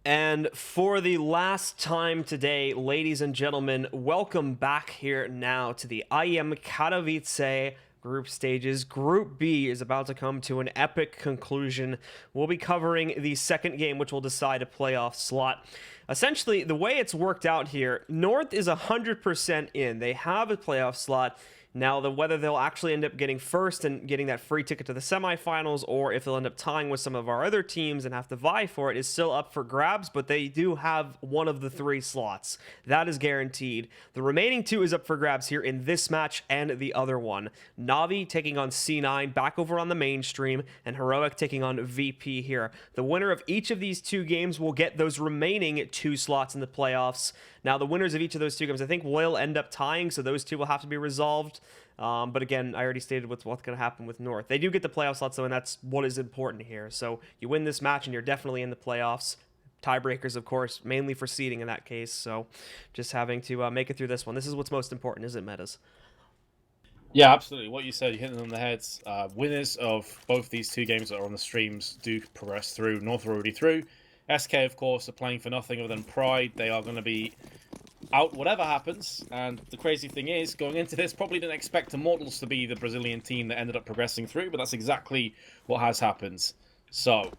And for the last time today, ladies and gentlemen, welcome back here now to the IEM Katowice group stages. Group B is about to come to an epic conclusion. We'll be covering the second game, which will decide a playoff slot. Essentially, the way it's worked out here, North is 100% in. They have a playoff slot. Now, whether they'll actually end up getting first and getting that free ticket to the semifinals, or if they'll end up tying with some of our other teams and have to vie for it, is still up for grabs, but they do have one of the three slots. That is guaranteed. The remaining two is up for grabs here in this match and the other one. Navi taking on C9 back over on the mainstream, and Heroic taking on VP here. The winner of each of these two games will get those remaining two slots in the playoffs. Now, the winners of each of those two games, I think, will end up tying, so those two will have to be resolved. But again, I already stated what's going to happen with North. They do get the playoff slots, though, and that's what is important here. So you win this match, and you're definitely in the playoffs. Tiebreakers, of course, mainly for seeding in that case. So just having to make it through this one. This is what's most important, isn't it, Metas? Yeah, absolutely. What you said, you hit it on the heads. Winners of both these two games that are on the streams do progress through. North are already through. SK, of course, are playing for nothing other than pride. They are going to be out whatever happens. And the crazy thing is, going into this, probably didn't expect Immortals to be the Brazilian team that ended up progressing through, but that's exactly what has happened. So,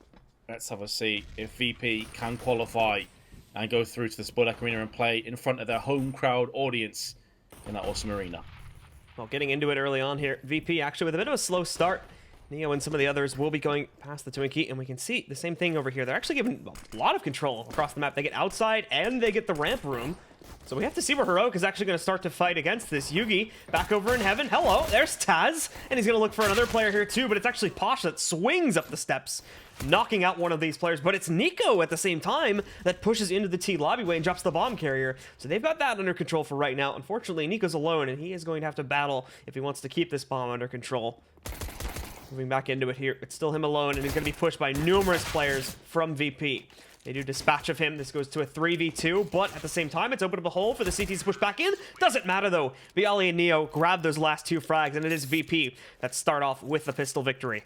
let's have a see if VP can qualify and go through to the Spodek Arena and play in front of their home crowd audience in that awesome arena. Well, getting into it early on here, VP actually with a bit of a slow start. Neo and some of the others will be going past the Twinkie, and we can see the same thing over here. They're actually given a lot of control across the map. They get outside, and they get the ramp room. So we have to see where Heroic is actually going to start to fight against this. Yugi back over in heaven. Hello, there's Taz, and he's going to look for another player here too, but it's actually Posh that swings up the steps, knocking out one of these players, but it's Nico at the same time that pushes into the T lobbyway and drops the bomb carrier. So they've got that under control for right now. Unfortunately, Nico's alone, and he is going to have to battle if he wants to keep this bomb under control. Moving back into it here, it's still him alone, and he's going to be pushed by numerous players from VP. They do dispatch of him. This goes to a 3v2, but at the same time, it's opened up a hole for the CTs to push back in. Doesn't matter, though. Viali and Neo grab those last two frags, and it is VP that start off with the pistol victory.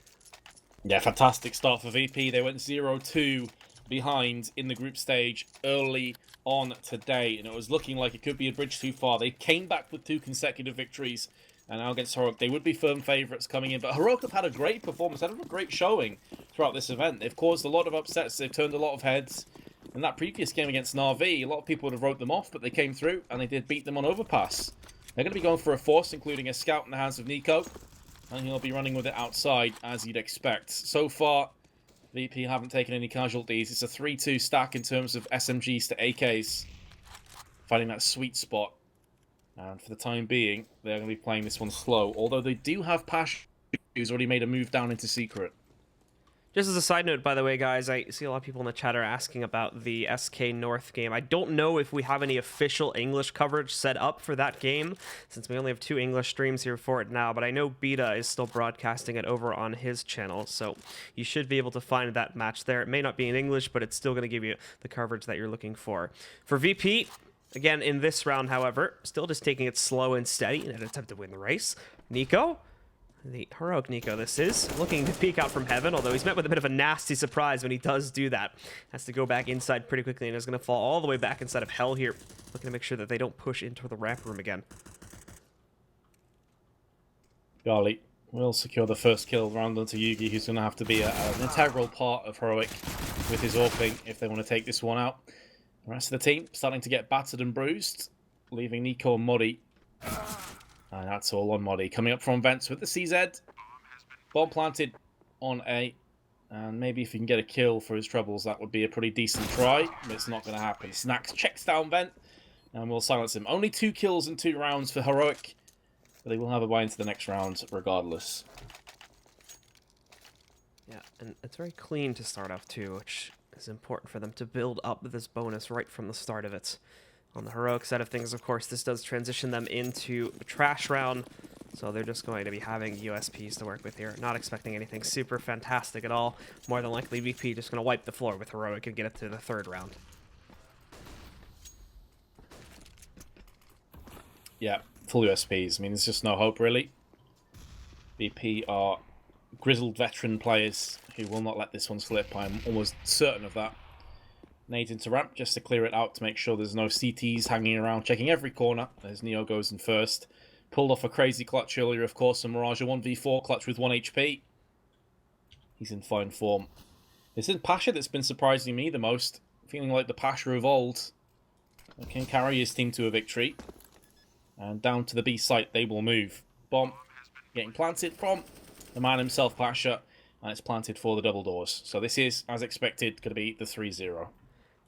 Yeah, fantastic start for VP. They went 0-2 behind in the group stage early on today, and it was looking like it could be a bridge too far. They came back with 2 consecutive victories, and now against Heroic, they would be firm favourites coming in. But Heroic have had a great performance, had a great showing throughout this event. They've caused a lot of upsets, they've turned a lot of heads. In that previous game against Na'Vi, a lot of people would have wrote them off, but they came through, and they did beat them on overpass. They're going to be going for a force, including a scout in the hands of Nico, and he'll be running with it outside, as you'd expect. So far, VP haven't taken any casualties. It's a 3-2 stack in terms of SMGs to AKs, finding that sweet spot. And for the time being, they're going to be playing this one slow. Although they do have Pash, who's already made a move down into Secret. Just as a side note, by the way, guys, I see a lot of people in the chat are asking about the SK North game. I don't know if we have any official English coverage set up for that game, since we only have 2 English streams here for it now, but I know Beta is still broadcasting it over on his channel, so you should be able to find that match there. It may not be in English, but it's still going to give you the coverage that you're looking for. For VP, again, in this round, however, still just taking it slow and steady in an attempt to win the race. Nico, the Heroic Nico this is, looking to peek out from heaven, although he's met with a bit of a nasty surprise when he does do that. Has to go back inside pretty quickly and is going to fall all the way back inside of hell here, looking to make sure that they don't push into the ramp room again. Garly will secure the first kill round onto Yugi, who's going to have to be an integral part of Heroic with his AWPing if they want to take this one out. The rest of the team starting to get battered and bruised, leaving Nico and Modi. And that's all on Modi. Coming up from vents with the CZ. Bomb planted on A. And maybe if he can get a kill for his troubles, that would be a pretty decent try. But it's not going to happen. Snacks checks down vent. And we'll silence him. Only 2 kills in 2 rounds for Heroic. But they will have a buy into the next round regardless. Yeah, and it's very clean to start off too, which is important for them to build up this bonus right from the start of it. On the Heroic side of things, of course, this does transition them into the trash round, so they're just going to be having USPs to work with here. Not expecting anything super fantastic at all. More than likely, VP just going to wipe the floor with Heroic and get it to the 3rd round. Yeah, full USPs. I mean, there's just no hope, really. VP are grizzled veteran players who will not let this one slip. I'm almost certain of that. Nades into ramp just to clear it out to make sure there's no CTs hanging around, checking every corner as Neo goes in first. Pulled off a crazy clutch earlier, of course, and Mirage a 1v4 clutch with 1 HP. He's in fine form. It's in Pasha that's been surprising me the most, feeling like the Pasha of old can carry his team to a victory. And down to the B site they will move. Bomb getting planted from the man himself, Pasha, and it's planted for the double doors. So this is, as expected, going to be the 3-0.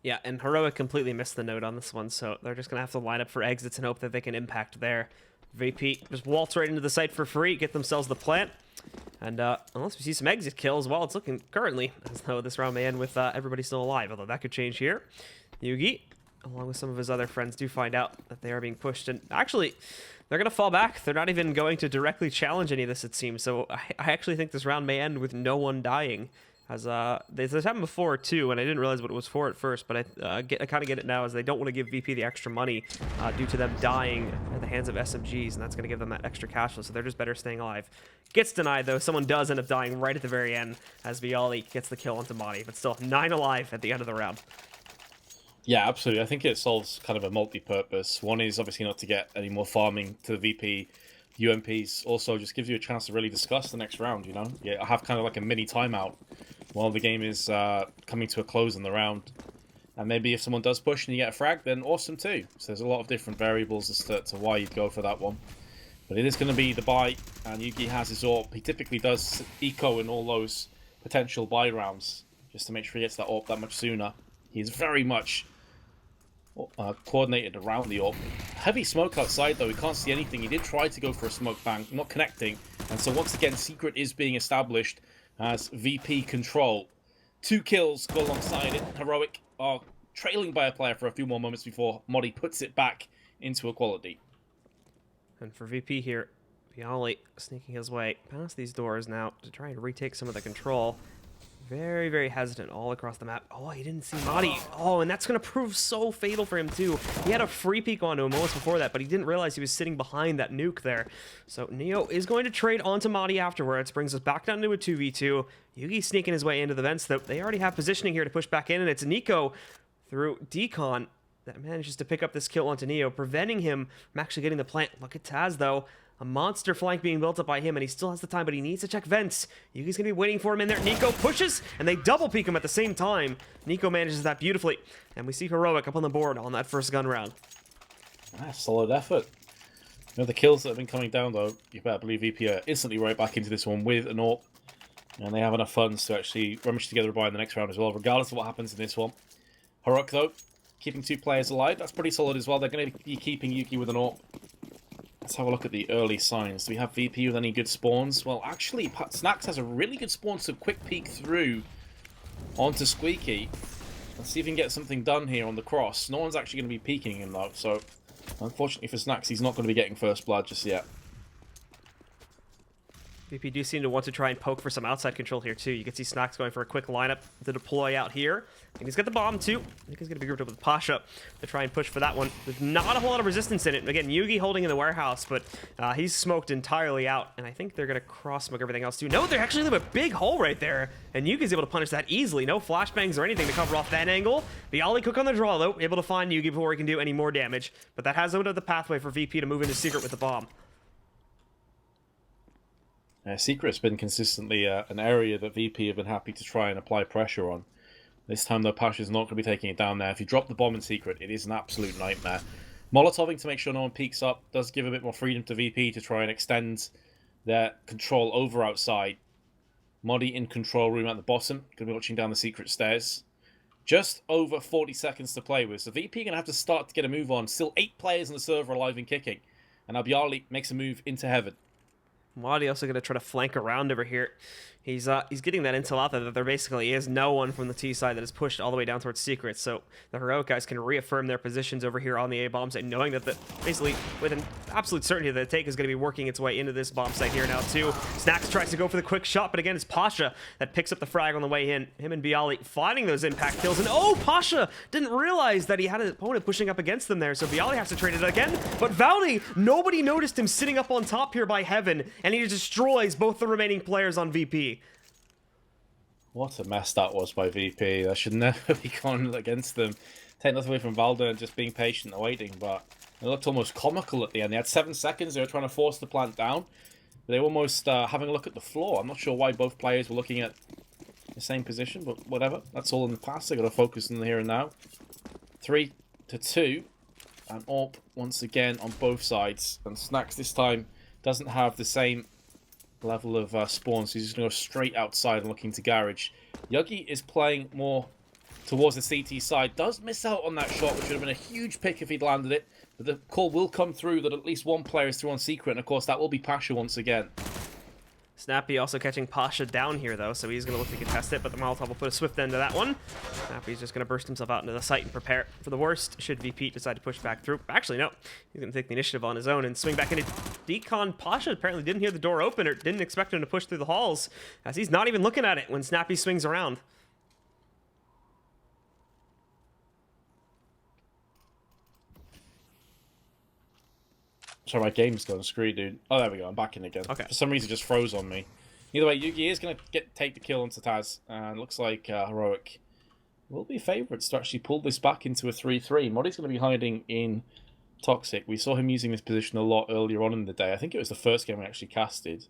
Yeah, and Heroic completely missed the node on this one, so they're just going to have to line up for exits and hope that they can impact there. VP just waltz right into the site for free, get themselves the plant. And unless we see some exit kills, well, it's looking currently as though this round may end with everybody still alive, although that could change here. Yugi, along with some of his other friends, do find out that they are being pushed, and actually, they're going to fall back. They're not even going to directly challenge any of this, it seems, so I actually think this round may end with no one dying. As this happened before too, and I didn't realize what it was for at first, but I kind of get it now, as they don't want to give VP the extra money due to them dying at the hands of SMGs, and that's going to give them that extra cash flow, so they're just better staying alive. Gets denied though. Someone does end up dying right at the very end as Viali gets the kill onto Madi, but still 9 alive at the end of the round. Yeah, absolutely. I think it solves kind of a multi-purpose. One is obviously not to get any more farming to the VP. UMPs also just gives you a chance to really discuss the next round, you know? Yeah, I have kind of like a mini timeout while the game is coming to a close in the round. And maybe if someone does push and you get a frag, then awesome too. So there's a lot of different variables as to why you'd go for that one. But it is going to be the buy, and Yugi has his AWP. He typically does eco in all those potential buy rounds, just to make sure he gets that AWP that much sooner. He's very much coordinated around the AWP. Heavy smoke outside though, we can't see anything. He did try to go for a smoke bang, not connecting. And so once again, Secret is being established as VP control. 2 kills go alongside it. Heroic are trailing by a player for a few more moments before Modi puts it back into equality. And for VP here, Viali sneaking his way past these doors now to try and retake some of the control. Very, very hesitant all across the map. Oh, he didn't see Madi. Oh, and that's going to prove so fatal for him, too. He had a free peek onto him moments before that, but he didn't realize he was sitting behind that nuke there. So Neo is going to trade onto Madi afterwards. Brings us back down to a 2v2. Yugi sneaking his way into the vents, though. They already have positioning here to push back in, and it's Nico through Decon that manages to pick up this kill onto Neo, preventing him from actually getting the plant. Look at Taz, though. A monster flank being built up by him, and he still has the time, but he needs to check vents. Yugi's going to be waiting for him in there. Nico pushes, and they double peek him at the same time. Nico manages that beautifully, and we see Heroic up on the board on that first gun round. Solid effort. You know, the kills that have been coming down, though, you better believe VP are instantly right back into this one with an AWP, and they have enough funds to actually rummage together a buy in the next round as well, regardless of what happens in this one. Heroic, though, keeping 2 players alive. That's pretty solid as well. They're going to be keeping Yuki with an AWP. Let's have a look at the early signs. Do we have VP with any good spawns? Well, actually, Snacks has a really good spawn, so quick peek through onto Squeaky. Let's see if we can get something done here on the cross. No one's actually going to be peeking him, though, so unfortunately for Snacks, he's not going to be getting first blood just yet. VP do seem to want to try and poke for some outside control here, too. You can see Snacks going for a quick lineup to deploy out here. And he's got the bomb, too. I think he's going to be grouped up with Pasha to try and push for that one. There's not a whole lot of resistance in it. Again, Yugi holding in the warehouse, but he's smoked entirely out. And I think they're going to cross-smoke everything else, too. No, they actually leave a big hole right there. And Yugi's able to punish that easily. No flashbangs or anything to cover off that angle. Viali Cook on the draw, though. Able to find Yugi before he can do any more damage. But that has opened up the pathway for VP to move into Secret with the bomb. Secret's been consistently an area that VP have been happy to try and apply pressure on. This time, though, Pasha's not going to be taking it down there. If you drop the bomb in Secret, it is an absolute nightmare. Molotoving to make sure no one peeks up does give a bit more freedom to VP to try and extend their control over outside. Modi in control room at the bottom. Going to be watching down the Secret stairs. Just over 40 seconds to play with. So VP going to have to start to get a move on. Still 8 players on the server alive and kicking. And Albiali makes a move into heaven. Madi also going to try to flank around over here. He's getting that intel out there that there basically is no one from the T side that is pushed all the way down towards Secret, so the Heroic guys can reaffirm their positions over here on the A bomb site, knowing that basically with an absolute certainty that the take is going to be working its way into this bomb site here now too. Snacks tries to go for the quick shot, but again it's Pasha that picks up the frag on the way in. Him and Viali finding those impact kills, and oh, Pasha didn't realize that he had an opponent pushing up against them there, so Viali has to trade it again, but Valdi, nobody noticed him sitting up on top here by Heaven, and he destroys both the remaining players on VP. What a mess that was by VP. That should never be gone against them. Take nothing away from Valda and just being patient and waiting, but it looked almost comical at the end. They had 7 seconds. They were trying to force the plant down. They were almost having a look at the floor. I'm not sure why both players were looking at the same position, but whatever. That's all in the past. They got to focus on the here and now. 3-2. And AWP once again on both sides. And Snacks this time doesn't have the same level of spawn, so he's just going to go straight outside and looking to garage. Yugi is playing more towards the CT side. Does miss out on that shot, which would have been a huge pick if he'd landed it. But the call will come through that at least one player is through on secret, and of course that will be Pasha once again. Snappy also catching Pasha down here, though, so he's going to look to contest it, but the Molotov will put a swift end to that one. Snappy's just going to burst himself out into the site and prepare for the worst, should VP decide to push back through. Actually, no. He's going to take the initiative on his own and swing back into Decon. Pasha apparently didn't hear the door open or didn't expect him to push through the halls, as he's not even looking at it when Snappy swings around. Sorry, my game's gone screwy, dude. Oh, there we go. I'm back in again. Okay. For some reason, it just froze on me. Either way, Yugi is going to take the kill onto Taz, and looks like Heroic will be favourites to actually pull this back into a 3-3. Moddy's going to be hiding in Toxic. We saw him using this position a lot earlier on in the day. I think it was the first game we actually casted.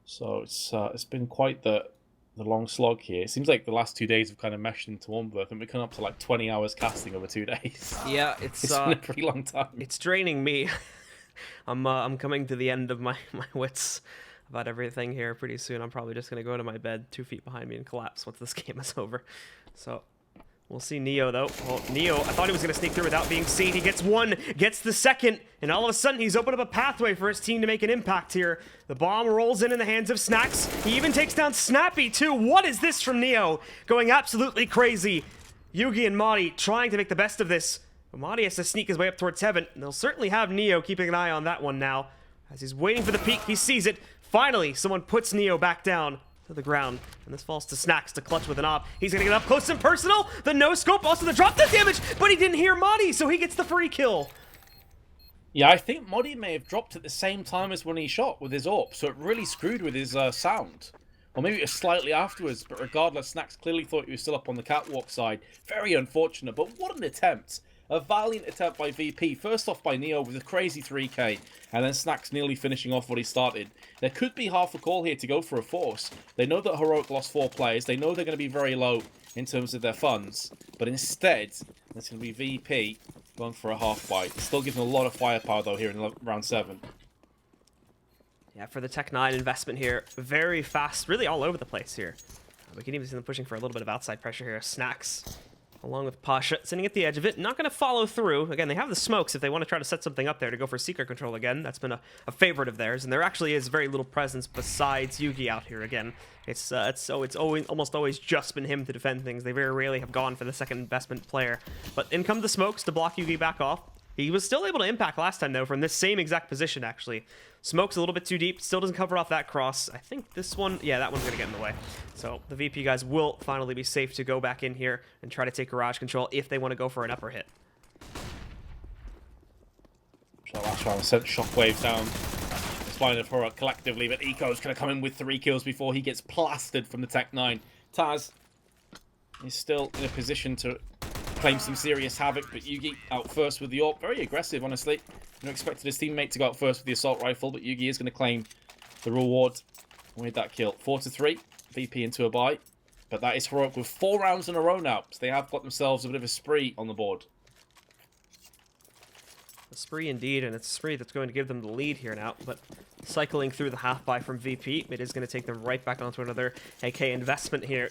So it's been quite the long slog here. It seems like the last 2 days have kind of meshed into one work, and we're coming up to like 20 hours casting over 2 days. Yeah, it's been a pretty long time. It's draining me. I'm coming to the end of my wits about everything here pretty soon. I'm probably just gonna go to my bed 2 feet behind me and collapse once this game is over. So we'll see Neo, though. Well, Neo, I thought he was going to sneak through without being seen. He gets one, gets the second, and all of a sudden he's opened up a pathway for his team to make an impact here. The bomb rolls in the hands of Snacks. He even takes down Snappy, too. What is this from Neo? Going absolutely crazy. Yugi and Madi trying to make the best of this. But Madi has to sneak his way up towards heaven, and they'll certainly have Neo keeping an eye on that one now. As he's waiting for the peek, he sees it. Finally, someone puts Neo back down to the ground, and this falls to Snacks to clutch with an op. He's gonna get up close and personal. The no scope, also the drop dead damage, but he didn't hear Madi, so he gets the free kill. Yeah, I think Modi may have dropped at the same time as when he shot with his AWP, so it really screwed with his sound. Or maybe it was slightly afterwards, but regardless, Snacks clearly thought he was still up on the catwalk side. Very unfortunate, but what an attempt. A valiant attempt by VP. First off by Neo with a crazy 3k, and then Snacks nearly finishing off what he started. There could be half a call here to go for a force. They know that Heroic lost 4 players. They know they're going to be very low in terms of their funds. But instead, it's going to be VP going for a half fight. Still giving a lot of firepower, though, here in round 7. Yeah, for the Tech-9 investment here, very fast, really all over the place here. We can even see them pushing for a little bit of outside pressure here. Snacks, along with Pasha, sitting at the edge of it, not going to follow through. Again, they have the smokes if they want to try to set something up there to go for secret control again. That's been a favorite of theirs, and there actually is very little presence besides Yugi out here again. It's almost always just been him to defend things. They very rarely have gone for the second investment player. But in come the smokes to block Yugi back off. He was still able to impact last time, though, from this same exact position, actually. Smoke's a little bit too deep. Still doesn't cover off that cross. I think this one... Yeah, that one's going to get in the way. So the VP guys will finally be safe to go back in here and try to take garage control if they want to go for an upper hit. So last round sent shockwaves down this line of horror collectively, but Eco's going to come in with 3 kills before he gets plastered from the Tech-9. Taz is still in a position to claim some serious havoc, but Yugi out first with the AWP. Very aggressive, honestly. You know, expected his teammate to go out first with the assault rifle, but Yugi is going to claim the reward with that kill. 4-3, VP into a bye. But that is Heroic with 4 rounds in a row now, so they have got themselves a bit of a spree on the board. A spree indeed, and it's a spree that's going to give them the lead here now, but cycling through the half-buy from VP, it is going to take them right back onto another AK investment here.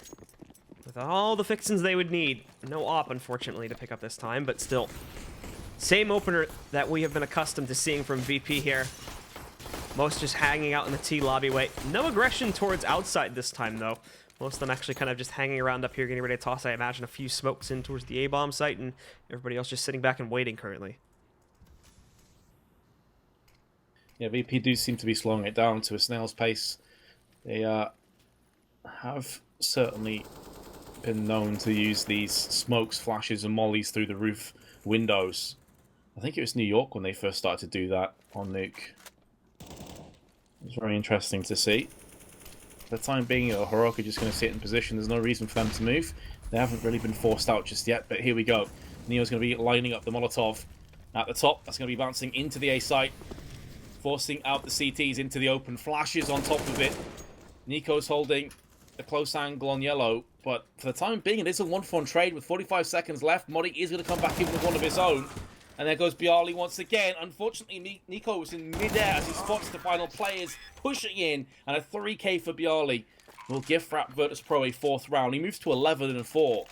With all the fixins they would need. No op, unfortunately, to pick up this time, but still. Same opener that we have been accustomed to seeing from VP here. Most just hanging out in the T lobby way. No aggression towards outside this time, though. Most of them actually kind of just hanging around up here, getting ready to toss, I imagine, a few smokes in towards the A-bomb site, and everybody else just sitting back and waiting currently. Yeah, VP do seem to be slowing it down to a snail's pace. They have certainly been known to use these smokes, flashes, and mollies through the roof windows. I think it was New York when they first started to do that on Nuke. It was very interesting to see. For the time being, Heroic are just going to sit in position. There's no reason for them to move. They haven't really been forced out just yet, but here we go. Neo's going to be lining up the Molotov at the top. That's going to be bouncing into the A site, forcing out the CTs into the open. Flashes on top of it. Nico's holding a close angle on yellow, but for the time being, it is a 1-for-1 trade with 45 seconds left. Modi is going to come back in with one of his own. And there goes Bialy once again. Unfortunately, Nico was in mid-air as he spots the final players pushing in. And a 3K for Bialy will gift wrap Virtus.pro a 4th round. He moves to 11-4.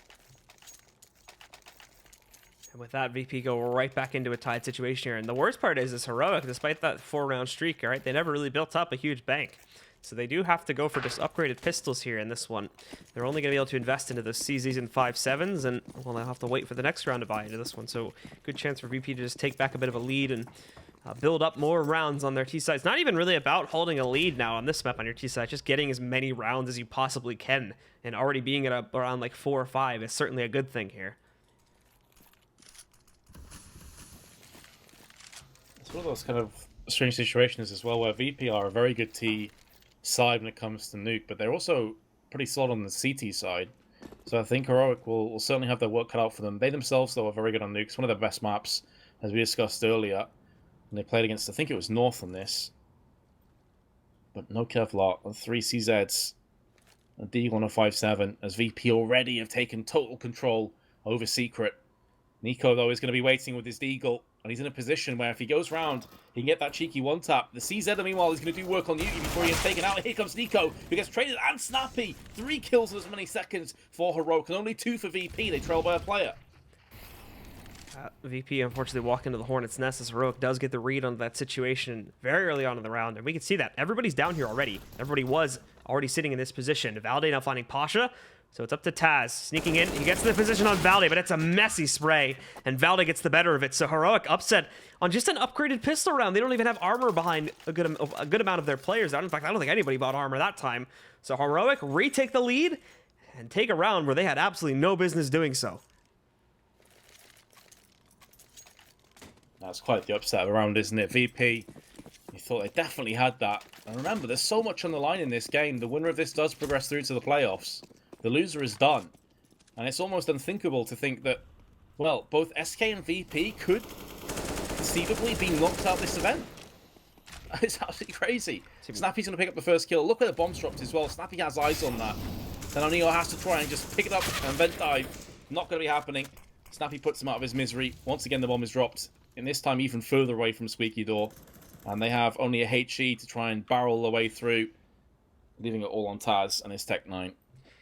And with that, VP go right back into a tied situation here. And the worst part is Heroic, despite that 4-round streak, all right, they never really built up a huge bank. So they do have to go for just upgraded pistols here in this one. They're only going to be able to invest into the CZs and 5.7s, and well, they'll have to wait for the next round to buy into this one. So good chance for VP to just take back a bit of a lead and build up more rounds on their T side. It's not even really about holding a lead now on this map on your T side, just getting as many rounds as you possibly can, and already being at around like 4 or 5 is certainly a good thing here. It's one of those kind of strange situations as well, where VP are a very good T side when it comes to Nuke, but they're also pretty solid on the CT side. So I think Heroic will certainly have their work cut out for them. They themselves, though, are very good on Nuke. It's one of their best maps, as we discussed earlier. And they played against, I think it was North on this. But no Kevlar on 3 CZs. A D1 on 5.7, as VP already have taken total control over Secret. Nico, though, is going to be waiting with his Deagle. And he's in a position where if he goes round, he can get that cheeky one-tap. The CZ, meanwhile, is going to do work on Nuke before he gets taken out. Here comes Nico, who gets traded, and Snappy. 3 kills in as many seconds for Heroic, and only 2 for VP. They trail by a player. VP, unfortunately, walk into the Hornet's Nest as Heroic does get the read on that situation very early on in the round. And we can see that. Everybody's down here already. Everybody was already sitting in this position. Valde now finding Pasha. So it's up to Taz, sneaking in. He gets the position on Valde, but it's a messy spray, and Valde gets the better of it. So Heroic upset on just an upgraded pistol round. They don't even have armor behind a good amount of their players. In fact, I don't think anybody bought armor that time. So Heroic retake the lead and take a round where they had absolutely no business doing so. That's quite the upset of a round, isn't it? VP, you thought they definitely had that. And remember, there's so much on the line in this game. The winner of this does progress through to the playoffs. The loser is done. And it's almost unthinkable to think that, well, both SK and VP could conceivably be knocked out this event. It's absolutely crazy. Snappy's going to pick up the first kill. Look where the bomb's dropped as well. Snappy has eyes on that. Then O'Neal has to try and just pick it up and vent dive. Not going to be happening. Snappy puts him out of his misery. Once again, the bomb is dropped. And this time even further away from Squeaky Door. And they have only a HE to try and barrel the way through, leaving it all on Taz and his Tech 9.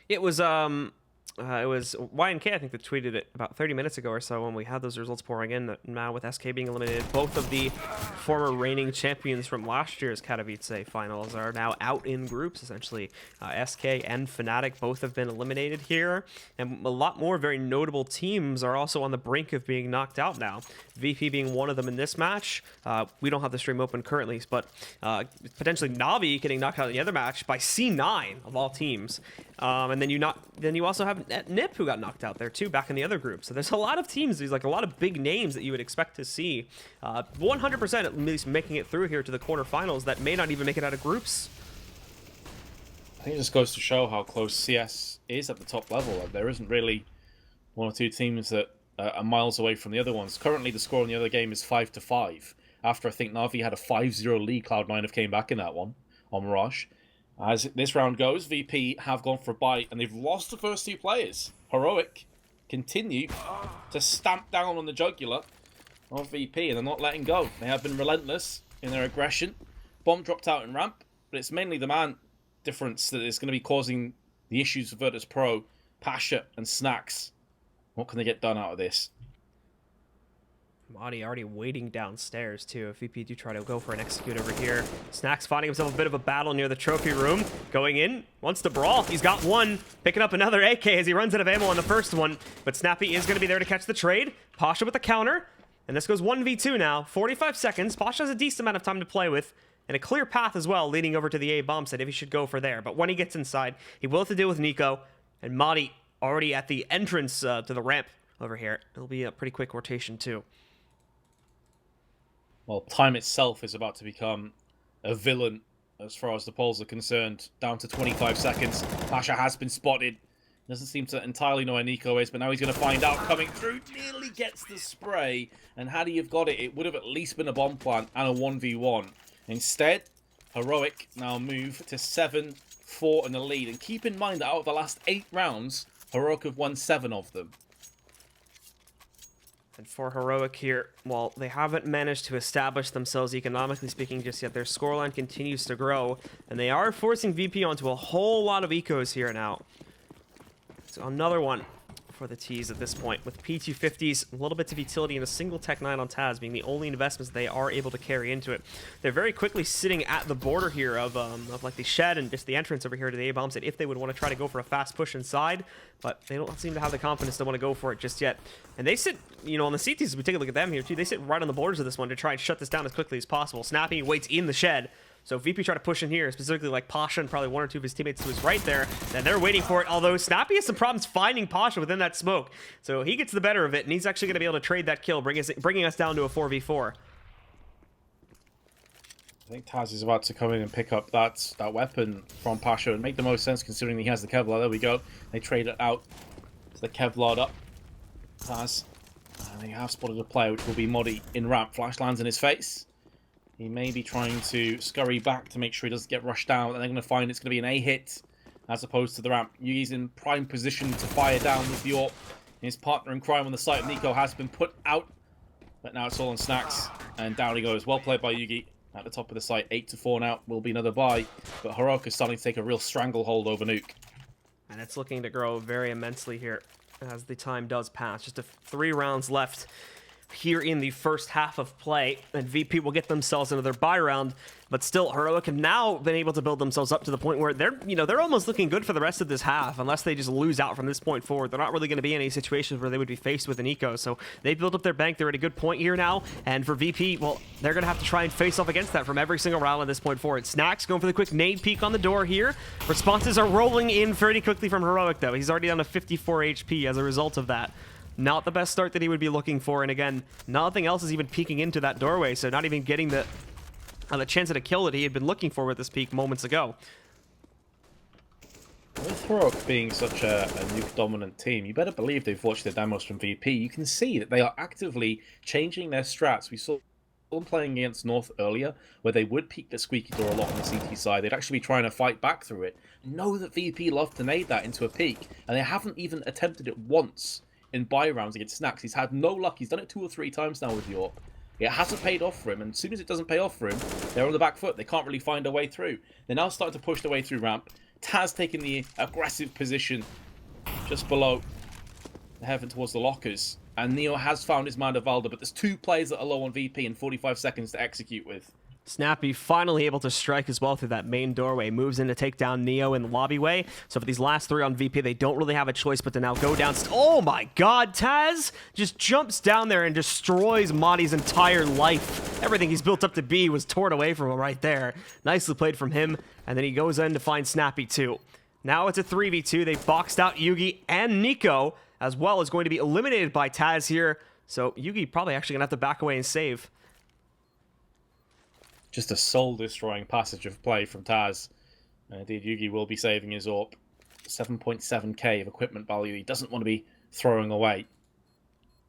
It was YNK, I think, that tweeted it about 30 minutes ago or so when we had those results pouring in. That now with SK being eliminated, both of the former reigning champions from last year's Katowice finals are now out in groups, essentially. SK and Fnatic both have been eliminated here, and a lot more very notable teams are also on the brink of being knocked out now. VP being one of them in this match. We don't have the stream open currently, but potentially Navi getting knocked out in the other match by C9 of all teams. And then you also have Nip, who got knocked out there too, back in the other group. So there's a lot of teams, there's like a lot of big names that you would expect to see 100% at least making it through here to the quarterfinals that may not even make it out of groups. I think it just goes to show how close CS is at the top level. There isn't really one or two teams that are miles away from the other ones. Currently, the score in the other game is 5-5. After I think Na'Vi had a 5-0 lead, Cloud9 have came back in that one on Mirage. As this round goes, VP have gone for a bite, and they've lost the first 2 players. Heroic continue to stamp down on the jugular of VP, and they're not letting go. They have been relentless in their aggression. Bomb dropped out in ramp, but it's mainly the man difference that is going to be causing the issues for Virtus.pro. Pasha and Snacks. What can they get done out of this? Madi already waiting downstairs too. If VP do try to go for an execute over here. Snacks finding himself a bit of a battle near the trophy room. Going in, wants to brawl. He's got one. Picking up another AK as he runs out of ammo on the first one. But Snappy is going to be there to catch the trade. Pasha with the counter. And this goes 1v2 now. 45 seconds. Pasha has a decent amount of time to play with. And a clear path as well leading over to the A bomb site if he should go for there. But when he gets inside, he will have to deal with Nico. And Madi already at the entrance to the ramp over here. It'll be a pretty quick rotation too. Well, time itself is about to become a villain as far as the polls are concerned. Down to 25 seconds. Pasha has been spotted. Doesn't seem to entirely know where Nico is, but now he's going to find out. Coming through, nearly gets the spray. And had he have got it, it would have at least been a bomb plant and a 1v1. Instead, Heroic now move to 7-4 in the lead. And keep in mind that out of the last 8 rounds, Heroic have won 7 of them. And for Heroic here, while they haven't managed to establish themselves economically speaking just yet, their scoreline continues to grow. And they are forcing VP onto a whole lot of ecos here now. So another one for the T's at this point, with P250s, a little bit of utility, and a single Tech 9 on Taz being the only investments they are able to carry into it. They're very quickly sitting at the border here of like the shed and just the entrance over here to the A-bomb site if they would want to try to go for a fast push inside, but they don't seem to have the confidence to want to go for it just yet. And they sit, you know, on the CTs, we take a look at them here too, they sit right on the borders of this one to try and shut this down as quickly as possible. Snappy waits in the shed. So VP try to push in here, specifically like Pasha and probably 1 or 2 of his teammates to his right there. And they're waiting for it, although Snappy has some problems finding Pasha within that smoke. So he gets the better of it, and he's actually going to be able to trade that kill, bringing us down to a 4v4. I think Taz is about to come in and pick up that weapon from Pasha and make the most sense considering he has the Kevlar. There we go. They trade it out to the Kevlar up. Taz. And they have spotted a player, which will be Modi in ramp. Flash lands in his face. He may be trying to scurry back to make sure he doesn't get rushed down, and they're going to find it's going to be an A hit as opposed to the ramp. Yugi's in prime position to fire down with the AWP. His partner in crime on the site, Nico, has been put out, but now it's all on Snacks, and down he goes. Well played by Yugi at the top of the site. 8-4 now, will be another buy, but Heroic is starting to take a real stranglehold over Nuke. And it's looking to grow very immensely here as the time does pass. Just 3 rounds left here in the first half of play, and VP will get themselves into their buy round, but still Heroic have now been able to build themselves up to the point where they're almost looking good for the rest of this half, unless they just lose out from this point forward. They're not really going to be in any situations where they would be faced with an eco, so they built up their bank. They're at a good point here now, and for VP, well, they're going to have to try and face off against that from every single round at this point forward. Snacks going for the quick nade peek on the door here. Responses are rolling in pretty quickly from Heroic, though. He's already down to 54 HP as a result of that. Not the best start that he would be looking for, and again, nothing else is even peeking into that doorway, so not even getting the chance at a kill that he had been looking for with this peek moments ago. With Heroic being such a nuke-dominant team, you better believe they've watched the demos from VP. You can see that they are actively changing their strats. We saw them playing against North earlier, where they would peek the squeaky door a lot on the CT side. They'd actually be trying to fight back through it. Know that VP love to nade that into a peek, and they haven't even attempted it once in buy rounds against Snacks. He's had no luck. He's done it 2 or 3 times now with York. It hasn't paid off for him, and as soon as it doesn't pay off for him, they're on the back foot. They can't really find a way through. They're now starting to push their way through ramp. Taz taking the aggressive position just below the heaven towards the lockers. And Neo has found his man Valda, but there's 2 players that are low on VP and 45 seconds to execute with. Snappy finally able to strike as well through that main doorway. Moves in to take down Neo in the lobbyway. So for these last 3 on VP, they don't really have a choice but to now go down. Oh my god, Taz just jumps down there and destroys Madi's entire life. Everything he's built up to be was torn away from him right there. Nicely played from him. And then he goes in to find Snappy too. Now it's a 3v2. They boxed out Yugi and Nico, as well as going to be eliminated by Taz here. So Yugi probably actually going to have to back away and save. Just a soul-destroying passage of play from Taz. Indeed, Yugi will be saving his AWP. 7.7k of equipment value he doesn't want to be throwing away.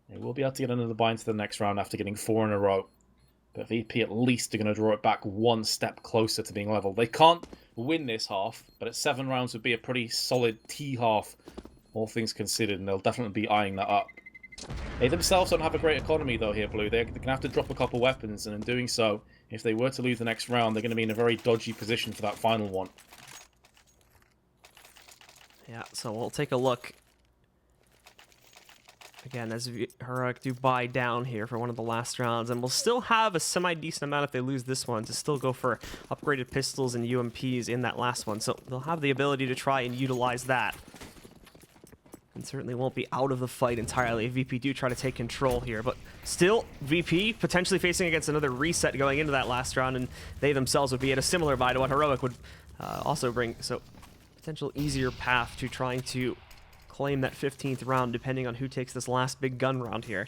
He will be able to get another buy into the next round after getting 4 in a row. But VP at least are going to draw it back 1 step closer to being level. They can't win this half, but at 7 rounds would be a pretty solid T half, all things considered, and they'll definitely be eyeing that up. They themselves don't have a great economy though here, Blue. They're going to have to drop a couple weapons, and in doing so, if they were to lose the next round, they're going to be in a very dodgy position for that final one. Yeah, so we'll take a look. Again, as Heroic do buy down here for one of the last rounds, and we'll still have a semi-decent amount if they lose this one to still go for upgraded pistols and UMPs in that last one. So they'll have the ability to try and utilize that. And certainly won't be out of the fight entirely if VP do try to take control here. But still, VP potentially facing against another reset going into that last round, and they themselves would be at a similar buy to what Heroic would also bring. So potential easier path to trying to claim that 15th round, depending on who takes this last big gun round here.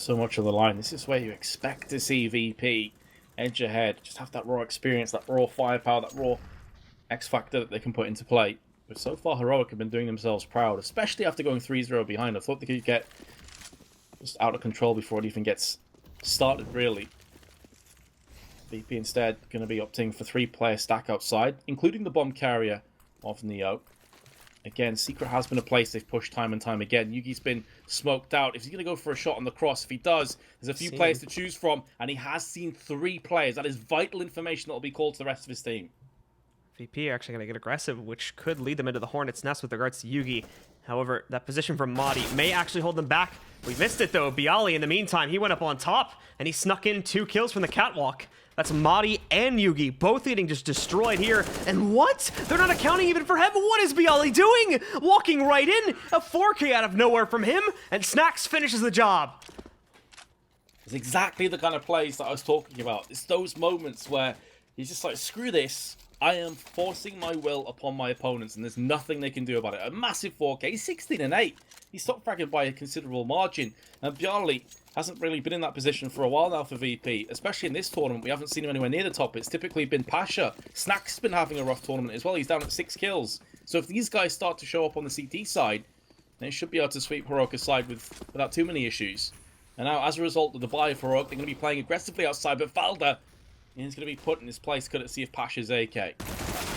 So much on the line. This is where you expect to see VP edge ahead. Just have that raw experience, that raw firepower, that raw X factor that they can put into play. But so far, Heroic have been doing themselves proud, especially after going 3-0 behind. I thought they could get just out of control before it even gets started, really. VP instead going to be opting for 3-player stack outside, including the bomb carrier of Neo. Again, Secret has been a place they've pushed time and time again. Yugi's been smoked out. If he's going to go for a shot on the cross, if he does, there's a few players to choose from, and he has seen 3 players. That is vital information that will be called to the rest of his team. VP are actually going to get aggressive, which could lead them into the Hornet's Nest with regards to Yugi. However, that position from Madi may actually hold them back. We missed it, though. Bialy, in the meantime, he went up on top, and he snuck in 2 kills from the catwalk. That's Madi and Yugi, both getting just destroyed here. And what? They're not accounting even for Heaven. What is Bialy doing? Walking right in. A 4K out of nowhere from him, and Snacks finishes the job. It's exactly the kind of plays that I was talking about. It's those moments where he's just like, screw this. I am forcing my will upon my opponents, and there's nothing they can do about it. A massive 4K, 16-8. He's top fragged by a considerable margin. And Bialy hasn't really been in that position for a while now for VP, especially in this tournament. We haven't seen him anywhere near the top. It's typically been Pasha. Snack's been having a rough tournament as well. He's down at 6 kills. So if these guys start to show up on the CT side, they should be able to sweep Heroic aside without too many issues. And now, as a result of the buy of Heroic, they're going to be playing aggressively outside, but Valda is going to be put in his place courtesy of Pasha's AK.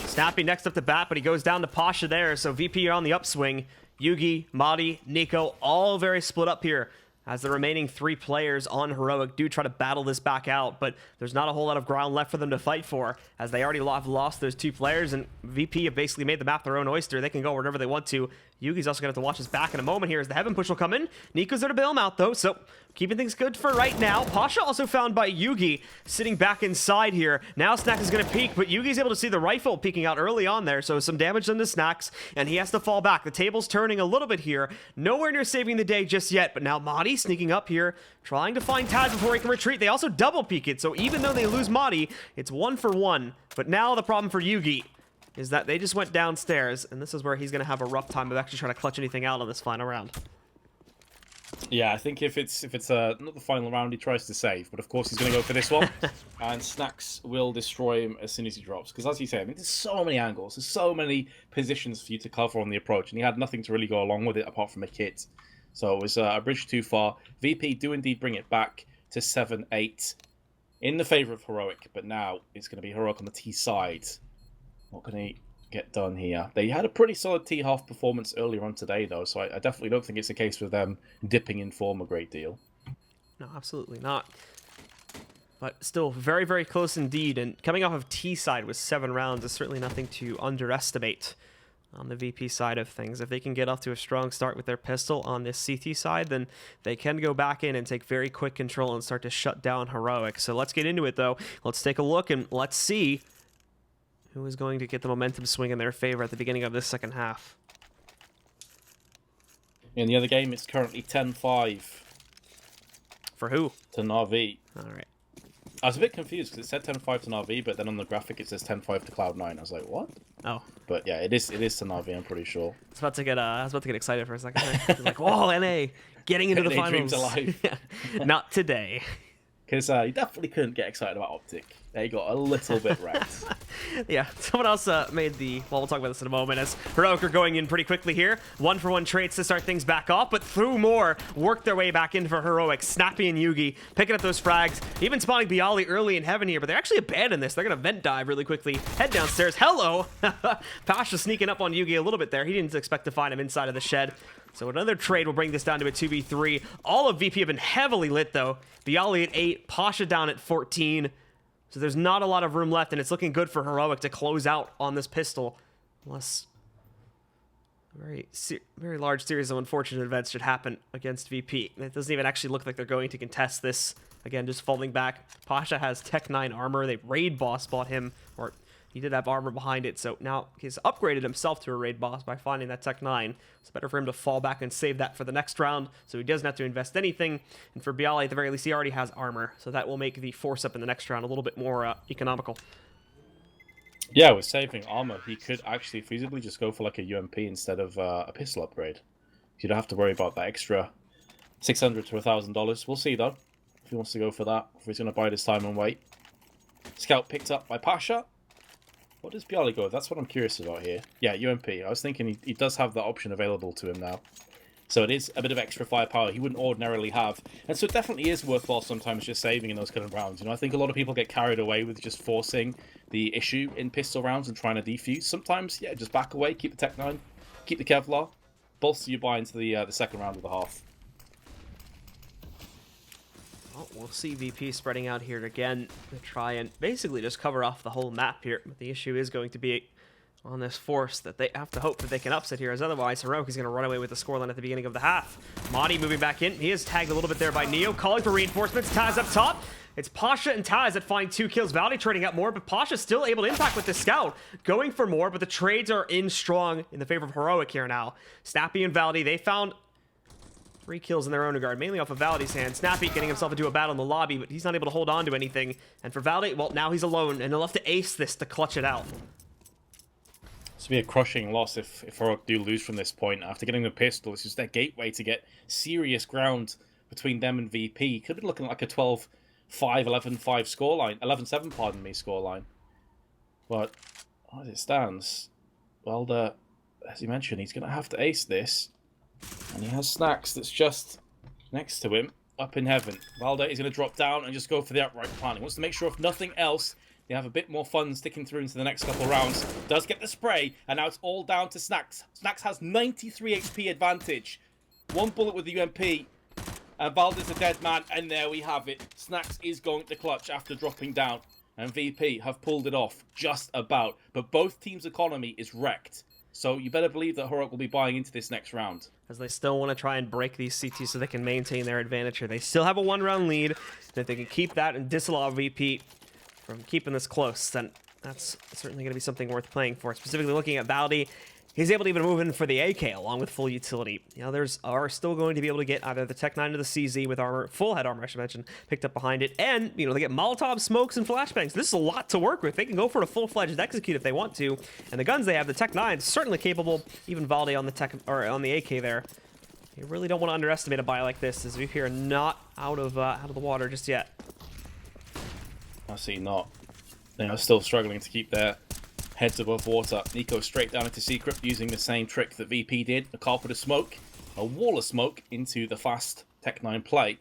Snappy next up to bat, but he goes down to Pasha there, so VP are on the upswing. Yugi, Madi, Nico, all very split up here, as the remaining 3 players on Heroic do try to battle this back out, but there's not a whole lot of ground left for them to fight for, as they already have lost those 2 players, and VP have basically made the map their own oyster. They can go wherever they want to. Yugi's also going to have to watch his back in a moment here as the Heaven push will come in. Nico's there to bail him out, though, so keeping things good for right now. Pasha also found by Yugi, sitting back inside here. Now Snacks is going to peek, but Yugi's able to see the rifle peeking out early on there, so some damage done to Snacks, and he has to fall back. The table's turning a little bit here. Nowhere near saving the day just yet, but now Madi sneaking up here, trying to find Taz before he can retreat. They also double peek it, so even though they lose Madi, it's 1 for 1. But now the problem for Yugi is that they just went downstairs, and this is where he's going to have a rough time of actually trying to clutch anything out on this final round. Yeah, I think if it's not the final round, he tries to save, but of course he's going to go for this one, and Snacks will destroy him as soon as he drops. Because as you say, I mean, there's so many angles, there's so many positions for you to cover on the approach, and he had nothing to really go along with it apart from a kit. So it was a bridge too far. VP do indeed bring it back to 7-8 in the favour of Heroic, but now it's going to be Heroic on the T side. What can he get done here? They had a pretty solid T-half performance earlier on today, though, so I definitely don't think it's a case of them dipping in form a great deal. No, absolutely not. But still very, very close indeed, and coming off of T side with 7 rounds is certainly nothing to underestimate on the VP side of things. If they can get off to a strong start with their pistol on this CT side, then they can go back in and take very quick control and start to shut down Heroic. So let's get into it, though. Let's take a look and let's see who is going to get the momentum swing in their favor at the beginning of this second half. In the other game, it's currently 10-5. For who? To Na'Vi. All right. I was a bit confused because it said 10-5 to Na'Vi, but then on the graphic it says 10-5 to Cloud9. I was like, what? Oh. But yeah, it is to Na'Vi, I'm pretty sure. I was about to get excited for a second. I was like, whoa, NA, getting into the finals. Dreams alive. Not today. Because you definitely couldn't get excited about Optic. They got a little bit wrecked. Yeah, someone else made the... Well, we'll talk about this in a moment, as Heroic are going in pretty quickly here. 1-for-1 trades to start things back off, but through more, work their way back in for Heroic. Snappy and Yugi picking up those frags, even spawning Bialy early in Heaven here, but they actually abandon this. They're going to vent dive really quickly, head downstairs. Hello! Pasha sneaking up on Yugi a little bit there. He didn't expect to find him inside of the shed. So another trade will bring this down to a 2v3. All of VP have been heavily lit, though. Bialy at 8, Pasha down at 14. So there's not a lot of room left, and it's looking good for Heroic to close out on this pistol. Unless a very large series of unfortunate events should happen against VP. And it doesn't even actually look like they're going to contest this. Again, just falling back. Pasha has Tech 9 armor. They raid boss bought him, or he did have armor behind it, so now he's upgraded himself to a raid boss by finding that Tech 9. It's better for him to fall back and save that for the next round, so he doesn't have to invest anything. And for Bialy, at the very least, he already has armor, so that will make the force up in the next round a little bit more economical. Yeah, with saving armor, he could actually feasibly just go for like a UMP instead of a pistol upgrade. You don't have to worry about that extra $600 to $1,000. We'll see, though, if he wants to go for that, if he's going to bide his time and wait. Scout picked up by Pasha. What does Bialy go with? That's what I'm curious about here. Yeah, UMP. I was thinking he does have that option available to him now. So it is a bit of extra firepower he wouldn't ordinarily have. And so it definitely is worthwhile sometimes just saving in those kind of rounds. You know, I think a lot of people get carried away with just forcing the issue in pistol rounds and trying to defuse. Sometimes, yeah, just back away, keep the Tech 9, keep the Kevlar, bolster your buy into the second round of the half. Well, we'll see VP spreading out here again to try and basically just cover off the whole map here. But the issue is going to be on this force that they have to hope that they can upset here, as otherwise Heroic is going to run away with the scoreline at the beginning of the half. Madi moving back in. He is tagged a little bit there by Neo, calling for reinforcements. Taz up top. It's Pasha and Taz that find 2 kills. VoDs trading up more, but Pasha's still able to impact with the scout, going for more, but the trades are in strong in the favor of Heroic here now. Snappy and VoDs, they found 3 kills in their own regard, mainly off of VoDs' hand. Snappy getting himself into a battle in the lobby, but he's not able to hold on to anything. And for VoDs, well, now he's alone, and he'll have to ace this to clutch it out. This will be a crushing loss if Heroic do lose from this point. After getting the pistol, it's just their gateway to get serious ground between them and VP. Could be looking like a 12-5, 11-5 scoreline. 11-7, pardon me, scoreline. But as it stands, well, as you mentioned, he's going to have to ace this. And he has Snacks that's just next to him, up in heaven. Valde is going to drop down and just go for the upright plan. He wants to make sure, if nothing else, they have a bit more fun sticking through into the next couple rounds. Does get the spray, and now it's all down to Snacks. Snacks has 93 HP advantage. 1 bullet with the UMP, and Valde's a dead man, and there we have it. Snacks is going to clutch after dropping down, and VP have pulled it off just about. But both teams' economy is wrecked. So you better believe that Heroic will be buying into this next round. As they still want to try and break these CTs so they can maintain their advantage here. They still have a 1-round lead, and if they can keep that and disallow VP from keeping this close, then that's certainly going to be something worth playing for. Specifically looking at Valdi, he's able to even move in for the AK along with full utility. The others are still going to be able to get either the Tech 9 or the CZ with armor, full head armor, I should mention, picked up behind it, and, you know, they get Molotov, smokes, and flashbangs. This is a lot to work with. They can go for a full-fledged execute if they want to, and the guns they have, the Tech 9, certainly capable. Even Valdi on the Tech, or on the AK there. You really don't want to underestimate a buy like this, as VP are not out of the water just yet. I see not. They are still struggling to keep their heads above water. Nico straight down into Secret, using the same trick that VP did. A carpet of smoke, a wall of smoke into the fast Tech 9 play.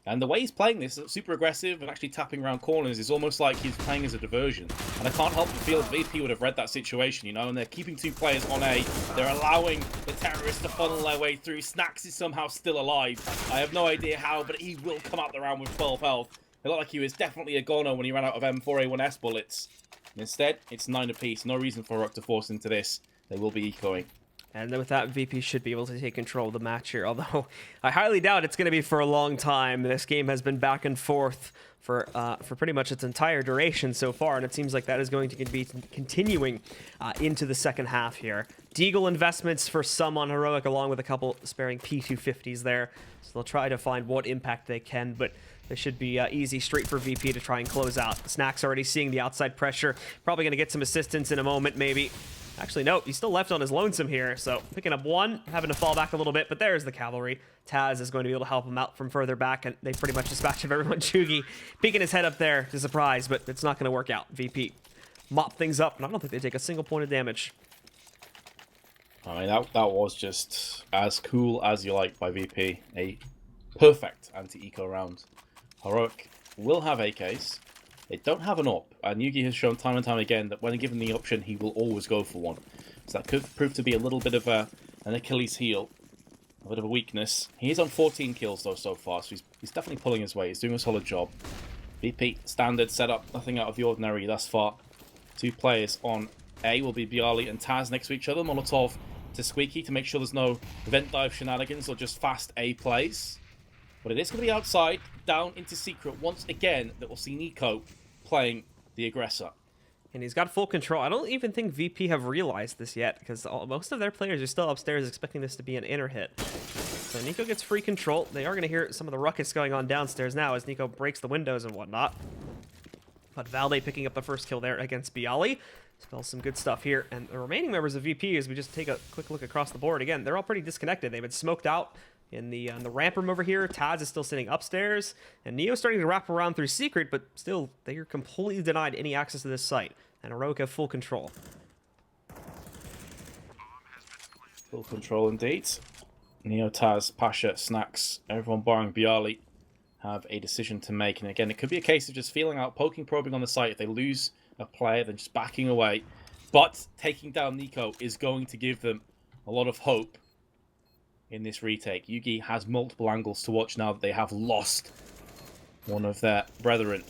And the way he's playing this, super aggressive and actually tapping around corners, is almost like he's playing as a diversion. And I can't help but feel that VP would have read that situation, you know, and they're keeping 2 players on A. They're allowing the terrorists to funnel their way through. Snacks is somehow still alive. I have no idea how, but he will come out the round with 12 health. It looked like he was definitely a goner when he ran out of M4A1S bullets. Instead, it's 9 apiece. No reason for Rock to force into this. They will be ecoing. And with that, VP should be able to take control of the match here, although I highly doubt it's going to be for a long time. This game has been back and forth for pretty much its entire duration so far, and it seems like that is going to be continuing into the second half here. Deagle investments for some on Heroic, along with a couple sparing P250s there, so they'll try to find what impact they can, but this should be easy straight for VP to try and close out. Snack's already seeing the outside pressure, probably going to get some assistance in a moment maybe. Actually, no, he's still left on his lonesome here, so picking up 1, having to fall back a little bit, but there's the cavalry. Taz is going to be able to help him out from further back, and they pretty much dispatch of everyone. Chugi peeking his head up there to surprise, but it's not going to work out. VP mop things up, and I don't think they take a single point of damage. I mean, that was just as cool as you like by VP. A perfect anti-eco round. Heroic will have AKs. They don't have an AWP, and Yugi has shown time and time again that when given the option, he will always go for one. So that could prove to be a little bit of an Achilles heel, a bit of a weakness. He is on 14 kills though so far, so he's definitely pulling his weight. He's doing a solid job. VP, standard setup, nothing out of the ordinary thus far. 2 players on A will be Bialy and Taz next to each other. Molotov to Squeaky to make sure there's no vent dive shenanigans or just fast A plays. But it is going to be outside, down into Secret once again, that we'll see Nico playing the aggressor. And he's got full control. I don't even think VP have realized this yet, because most of their players are still upstairs expecting this to be an inner hit. So Nico gets free control. They are going to hear some of the ruckus going on downstairs now as Nico breaks the windows and whatnot. But Valde picking up the first kill there against Bialy. Spells some good stuff here. And the remaining members of VP, as we just take a quick look across the board, again, they're all pretty disconnected. They've been smoked out. in the ramp room over here. Taz is still sitting upstairs, and Neo's starting to wrap around through Secret, but still, they are completely denied any access to this site, and Heroic have full control. Full control indeed. Neo, Taz, Pasha, Snacks, everyone barring Bialy have a decision to make. And again, it could be a case of just feeling out, poking, probing on the site. If they lose a player, then just backing away. But taking down Nico is going to give them a lot of hope in this retake. Yugi has multiple angles to watch now that they have lost one of their brethren.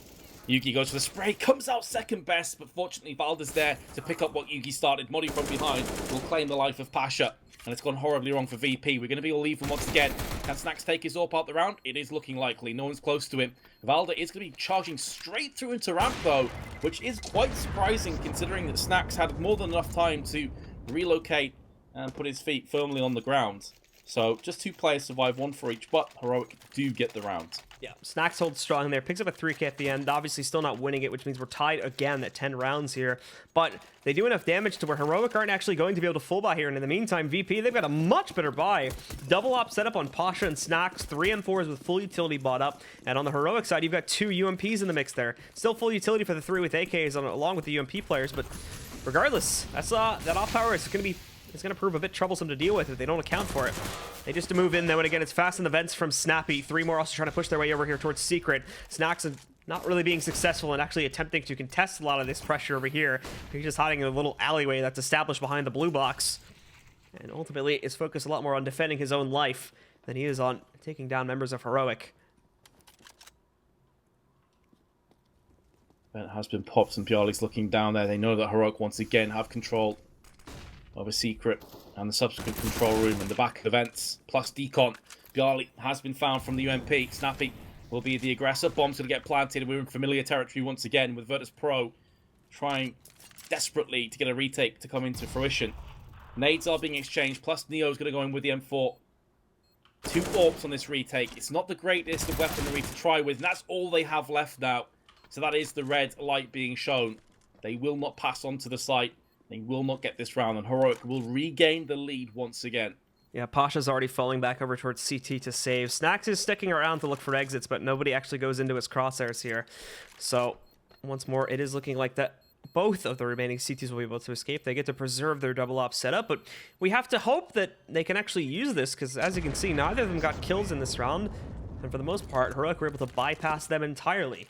Yugi goes for the spray, comes out second best, but fortunately Valda's there to pick up what Yugi started. Modi from behind will claim the life of Pasha. And it's gone horribly wrong for VP. We're going to be all even once again. Can Snacks take his AWP out the round? It is looking likely. No one's close to him. Valda is going to be charging straight through into ramp, though, which is quite surprising considering that Snacks had more than enough time to relocate and put his feet firmly on the ground. So just 2 players survive, 1 for each, but Heroic do get the round. Yeah, Snacks holds strong there, picks up a 3K at the end, obviously still not winning it, which means we're tied again at 10 rounds here, but they do enough damage to where Heroic aren't actually going to be able to full buy here, and in the meantime, VP, they've got a much better buy. Double op setup on Pasha and Snacks, 3 M4s with full utility bought up, and on the Heroic side, you've got 2 UMPs in the mix there. Still full utility for the 3 with AKs along with the UMP players, but regardless, that's that off power is going to be... It's going to prove a bit troublesome to deal with if they don't account for it. They just move in, though, and again, it's fast in the vents from Snappy. 3 more also trying to push their way over here towards Secret. Snacks is not really being successful in actually attempting to contest a lot of this pressure over here. He's just hiding in a little alleyway that's established behind the blue box. And ultimately, is focused a lot more on defending his own life than he is on taking down members of Heroic. Vent has been popped, and Bialy's looking down there. They know that Heroic once again have control of a Secret and the subsequent control room in the back of the vents, plus Decon. Bialy has been found from the UMP. Snappy will be the aggressor. Bomb's going to get planted. We're in familiar territory once again with Virtus Pro trying desperately to get a retake to come into fruition. Nades are being exchanged, plus Neo's going to go in with the M4. 2 AWPs on this retake. It's not the greatest of weaponry to try with, and that's all they have left now. So that is the red light being shown. They will not pass on to the site. They will not get this round, and Heroic will regain the lead once again. Yeah, Pasha's already falling back over towards CT to save. Snacks is sticking around to look for exits, but nobody actually goes into his crosshairs here. So, once more, it is looking like that both of the remaining CTs will be able to escape. They get to preserve their double op setup, but we have to hope that they can actually use this, because as you can see, neither of them got kills in this round, and for the most part, Heroic were able to bypass them entirely.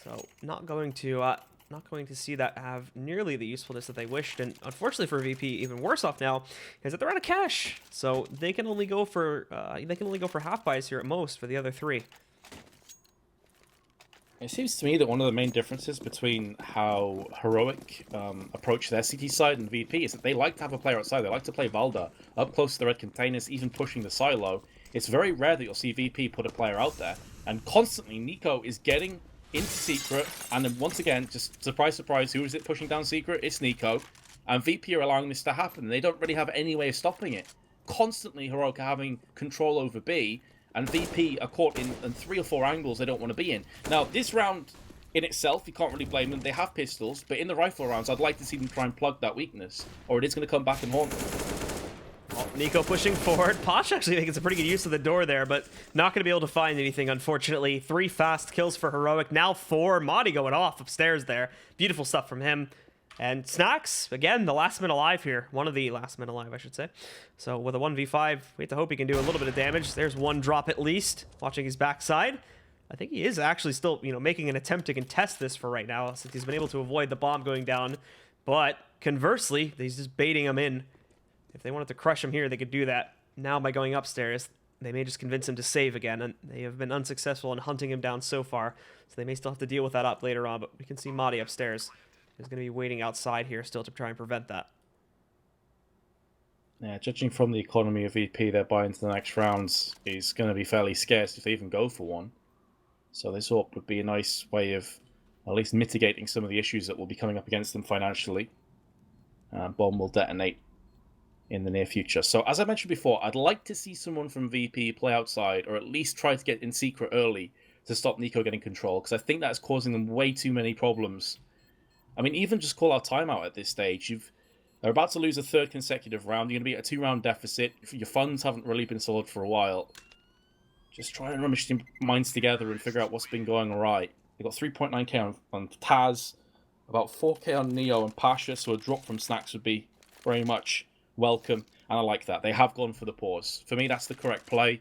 So, not going to see that have nearly the usefulness that they wished, and unfortunately for VP, even worse off now is that they're out of cash, so they can only go for half buys here at most for the other 3. It seems to me that one of the main differences between how Heroic approach their CT side and VP is that they like to have a player outside. They like to play Valda up close to the red containers, even pushing the silo. It's very rare that you'll see VP put a player out there, and constantly Nico is getting into Secret, and then once again, just surprise, surprise, who is it pushing down Secret? It's Nico. And VP are allowing this to happen. They don't really have any way of stopping it. Constantly, Heroic are having control over B, and VP are caught in 3 or 4 angles they don't want to be in. Now, this round in itself, you can't really blame them. They have pistols, but in the rifle rounds, I'd like to see them try and plug that weakness, or it is going to come back and haunt them. Oh, Nico pushing forward. Posh actually making some pretty good use of the door there, but not going to be able to find anything, unfortunately. 3 fast kills for Heroic. Now 4. Madi going off upstairs there. Beautiful stuff from him. And Snacks, again, the last man alive here. One of the last men alive, I should say. So with a 1v5, we have to hope he can do a little bit of damage. There's 1 drop at least. Watching his backside. I think he is actually still, making an attempt to contest this for right now, since he's been able to avoid the bomb going down. But conversely, he's just baiting him in. If they wanted to crush him here, they could do that. Now by going upstairs, they may just convince him to save again, and they have been unsuccessful in hunting him down so far, so they may still have to deal with that up later on, but we can see Madi upstairs. He's going to be waiting outside here still to try and prevent that. Yeah, judging from the economy of VP, their buy into the next rounds is going to be fairly scarce if they even go for one. So this AWP would be a nice way of at least mitigating some of the issues that will be coming up against them financially. Bomb will detonate in the near future. So as I mentioned before, I'd like to see someone from VP play outside, or at least try to get in Secret early to stop Nico getting control, because I think that's causing them way too many problems. I mean, even just call out timeout at this stage. They're about to lose a third consecutive round. You're going to be at a 2-round deficit. Your funds haven't really been solid for a while. Just try and rummage your minds together and figure out what's been going right. They got 3.9k on Taz, about 4k on Neo and Pasha, so a drop from Snacks would be very much welcome, and I like that. They have gone for the pause. For me, that's the correct play.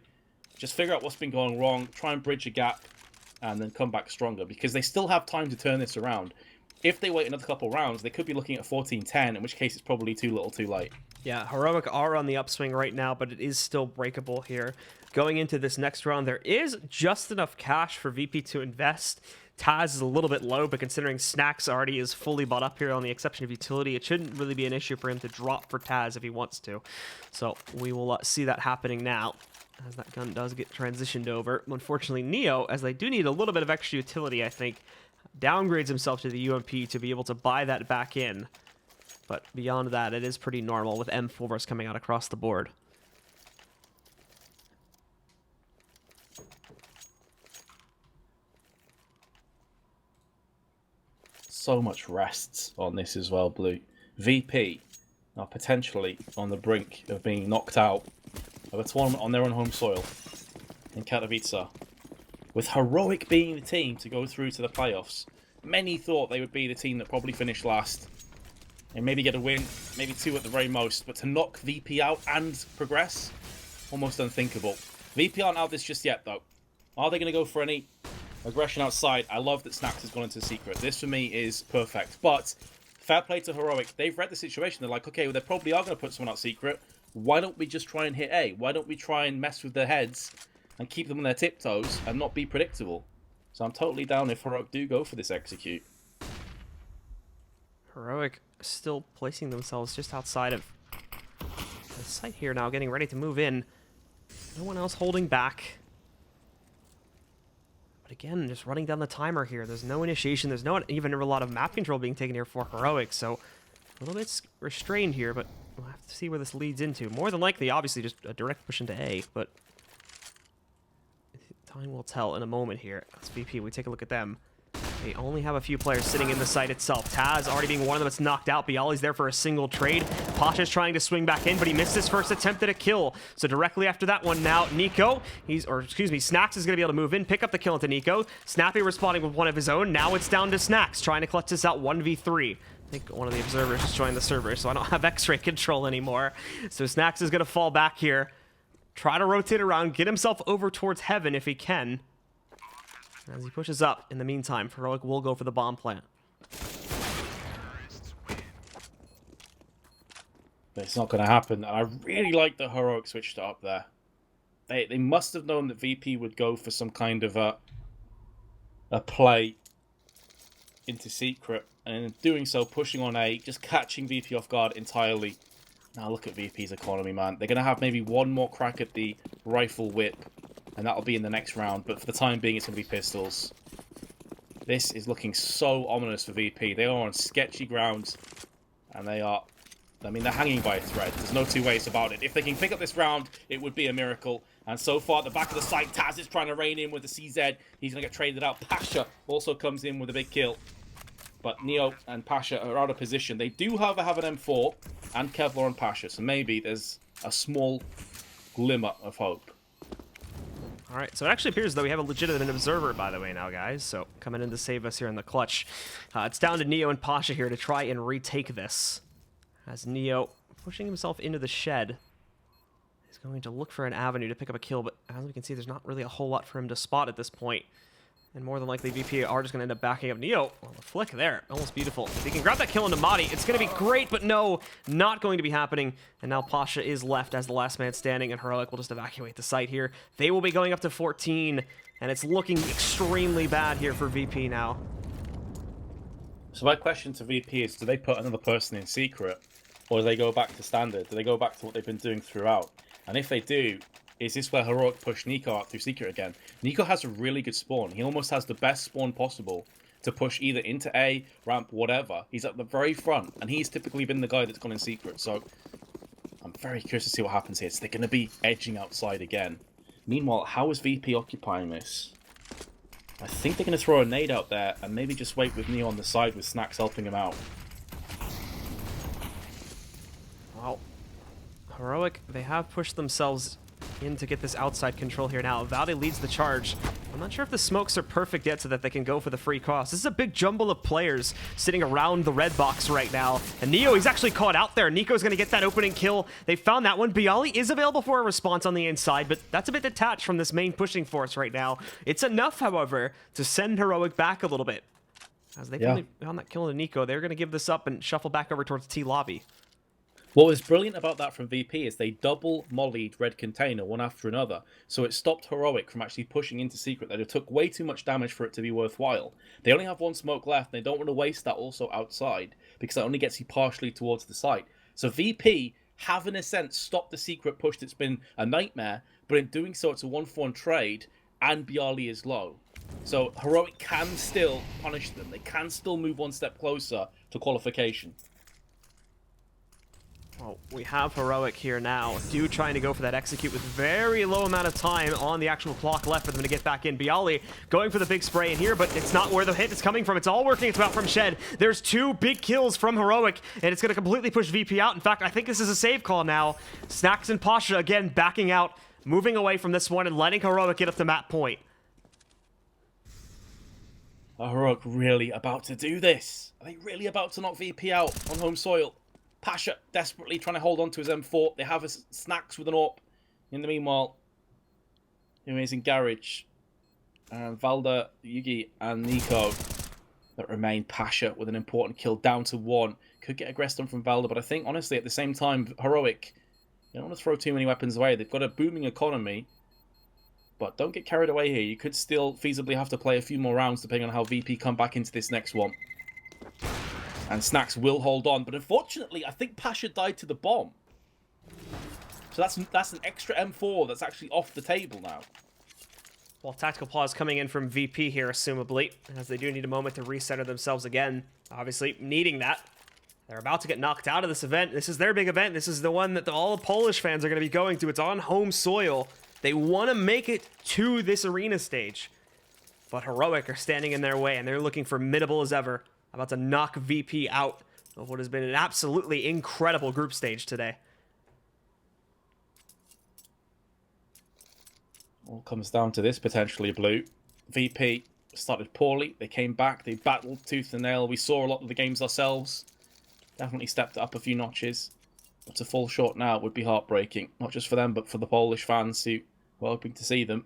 Just figure out what's been going wrong, try and bridge a gap, and then come back stronger, because they still have time to turn this around. If they wait another couple rounds, they could be looking at 14-10, in which case it's probably too little too late. Yeah, Heroic are on the upswing right now, but it is still breakable here. Going into this next round, there is just enough cash for VP to invest. Taz is a little bit low, but considering Snacks already is fully bought up here on the exception of utility, it shouldn't really be an issue for him to drop for Taz if he wants to. So we will see that happening now, as that gun does get transitioned over. Unfortunately, Neo, as they do need a little bit of extra utility, I think, downgrades himself to the UMP to be able to buy that back in. But beyond that, it is pretty normal with M4s coming out across the board. So much rests on this as well, Blue. VP are potentially on the brink of being knocked out of a tournament on their own home soil in Katowice, with Heroic being the team to go through to the playoffs. Many thought they would be the team that probably finished last and maybe get a win, maybe 2 at the very most, but to knock VP out and progress, almost unthinkable. VP aren't out of this just yet, though. Are they going to go for any aggression outside? I love that Snacks has gone into secret. This, for me, is perfect. But fair play to Heroic. They've read the situation. They're like, okay, well, they probably are going to put someone out secret. Why don't we just try and hit A? Why don't we try and mess with their heads and keep them on their tiptoes and not be predictable? So I'm totally down if Heroic do go for this execute. Heroic still placing themselves just outside of the site here now, getting ready to move in. No one else holding back. But again, just running down the timer here. There's no initiation. There's not even a lot of map control being taken here for Heroic. So a little bit restrained here, but we'll have to see where this leads into. More than likely, obviously, just a direct push into A, but time will tell in a moment here. That's VP. We take a look at them. They only have a few players sitting in the site itself. Taz already being one of them that's knocked out. Bialy's there for a single trade. Pasha's trying to swing back in, but he missed his first attempt at a kill. So directly after that one now, Nico, Snacks is going to be able to move in, pick up the kill into Nico. Snappy responding with one of his own. Now it's down to Snacks, trying to clutch this out 1v3. I think one of the observers just joined the server, so I don't have X-ray control anymore. So Snacks is going to fall back here. Try to rotate around, get himself over towards Heaven if he can. As he pushes up, in the meantime, Heroic will go for the bomb plant. But it's not going to happen. And I really like that Heroic switched it up there. They must have known that VP would go for some kind of a play into secret. And in doing so, pushing on A, just catching VP off guard entirely. Now look at VP's economy, man. They're going to have maybe one more crack at the rifle whip. And that'll be in the next round, but for the time being, it's going to be pistols. This is looking so ominous for VP. They are on sketchy ground, and they are... I mean, they're hanging by a thread. There's no two ways about it. If they can pick up this round, it would be a miracle. And so far, at the back of the site, Taz is trying to rein in with the CZ. He's going to get traded out. Pasha also comes in with a big kill. But Neo and Pasha are out of position. They do, however, have an M4 and Kevlar on Pasha, so maybe there's a small glimmer of hope. All right, so it actually appears as though we have a legitimate observer, by the way, now, guys. So coming in to save us here in the clutch. It's down to Neo and Pasha here to try and retake this. As Neo, pushing himself into the shed, is going to look for an avenue to pick up a kill. But as we can see, there's not really a whole lot for him to spot at this point. And more than likely, VP are just going to end up backing up Neo. Oh, the flick there. Almost beautiful. If he can grab that kill into Madi, it's going to be great, but no, not going to be happening. And now Pasha is left as the last man standing, and Heroic will just evacuate the site here. They will be going up to 14, and it's looking extremely bad here for VP now. So my question to VP is, do they put another person in secret, or do they go back to standard? Do they go back to what they've been doing throughout? And if they do, is this where Heroic push Nico out through secret again? Nico has a really good spawn. He almost has the best spawn possible to push either into A, ramp, whatever. He's at the very front, and he's typically been the guy that's gone in secret. So I'm very curious to see what happens here. So they're going to be edging outside again. Meanwhile, how is VP occupying this? I think they're going to throw a nade out there and maybe just wait with Neo on the side with Snacks helping him out. Heroic, they have pushed themselves in to get this outside control here now. Valde leads the charge. I'm not sure if the smokes are perfect yet so that they can go for the free cross. This is a big jumble of players sitting around the red box right now. And Neo, he's actually caught out there. Nico's going to get that opening kill. They found that one. Bialy is available for a response on the inside, but that's a bit detached from this main pushing force right now. It's enough, however, to send Heroic back a little bit. As they finally found that kill to Nico, they're going to give this up and shuffle back over towards T lobby. What was brilliant about that from VP is they double mollied red container one after another, so it stopped Heroic from actually pushing into secret. That it took way too much damage for it to be worthwhile. They only have one smoke left, and they don't want to waste that also outside, because that only gets you partially towards the site. So VP have, in a sense, stopped the secret push that's been a nightmare, but in doing so, it's a 1-for-1 trade, and Bialy is low. So Heroic can still punish them. They can still move one step closer to qualification. Well, we have Heroic here now. Trying to go for that execute with very low amount of time on the actual clock left for them to get back in. Bialy going for the big spray in here, but it's not where the hit is coming from. It's all working. It's out from Shed. There's 2 big kills from Heroic, and it's going to completely push VP out. In fact, I think this is a save call now. Snacks and Pasha, again, backing out, moving away from this one and letting Heroic get up to map point. Are Heroic really about to do this? Are they really about to knock VP out on home soil? Pasha desperately trying to hold on to his M4. They have his Snacks with an AWP. In the meanwhile, the amazing Garage, Valde, Yugi, and Nico that remain. Pasha with an important kill down to 1. Could get aggressed done from Valde, but I think, honestly, at the same time, Heroic, you don't want to throw too many weapons away. They've got a booming economy, but don't get carried away here. You could still feasibly have to play a few more rounds depending on how VP come back into this next one. And Snacks will hold on, but unfortunately, I think Pasha died to the bomb. So that's an extra M4 that's actually off the table now. Well, tactical pause coming in from VP here, assumably, as they do need a moment to recenter themselves again. Obviously, needing that. They're about to get knocked out of this event. This is their big event. This is the one that all the Polish fans are going to be going to. It's on home soil. They want to make it to this arena stage. But Heroic are standing in their way, and they're looking formidable as ever. About to knock VP out of what has been an absolutely incredible group stage today. All comes down to this, potentially, Blue. VP started poorly. They came back. They battled tooth and nail. We saw a lot of the games ourselves. Definitely stepped it up a few notches. But to fall short now would be heartbreaking. Not just for them, but for the Polish fans who were hoping to see them.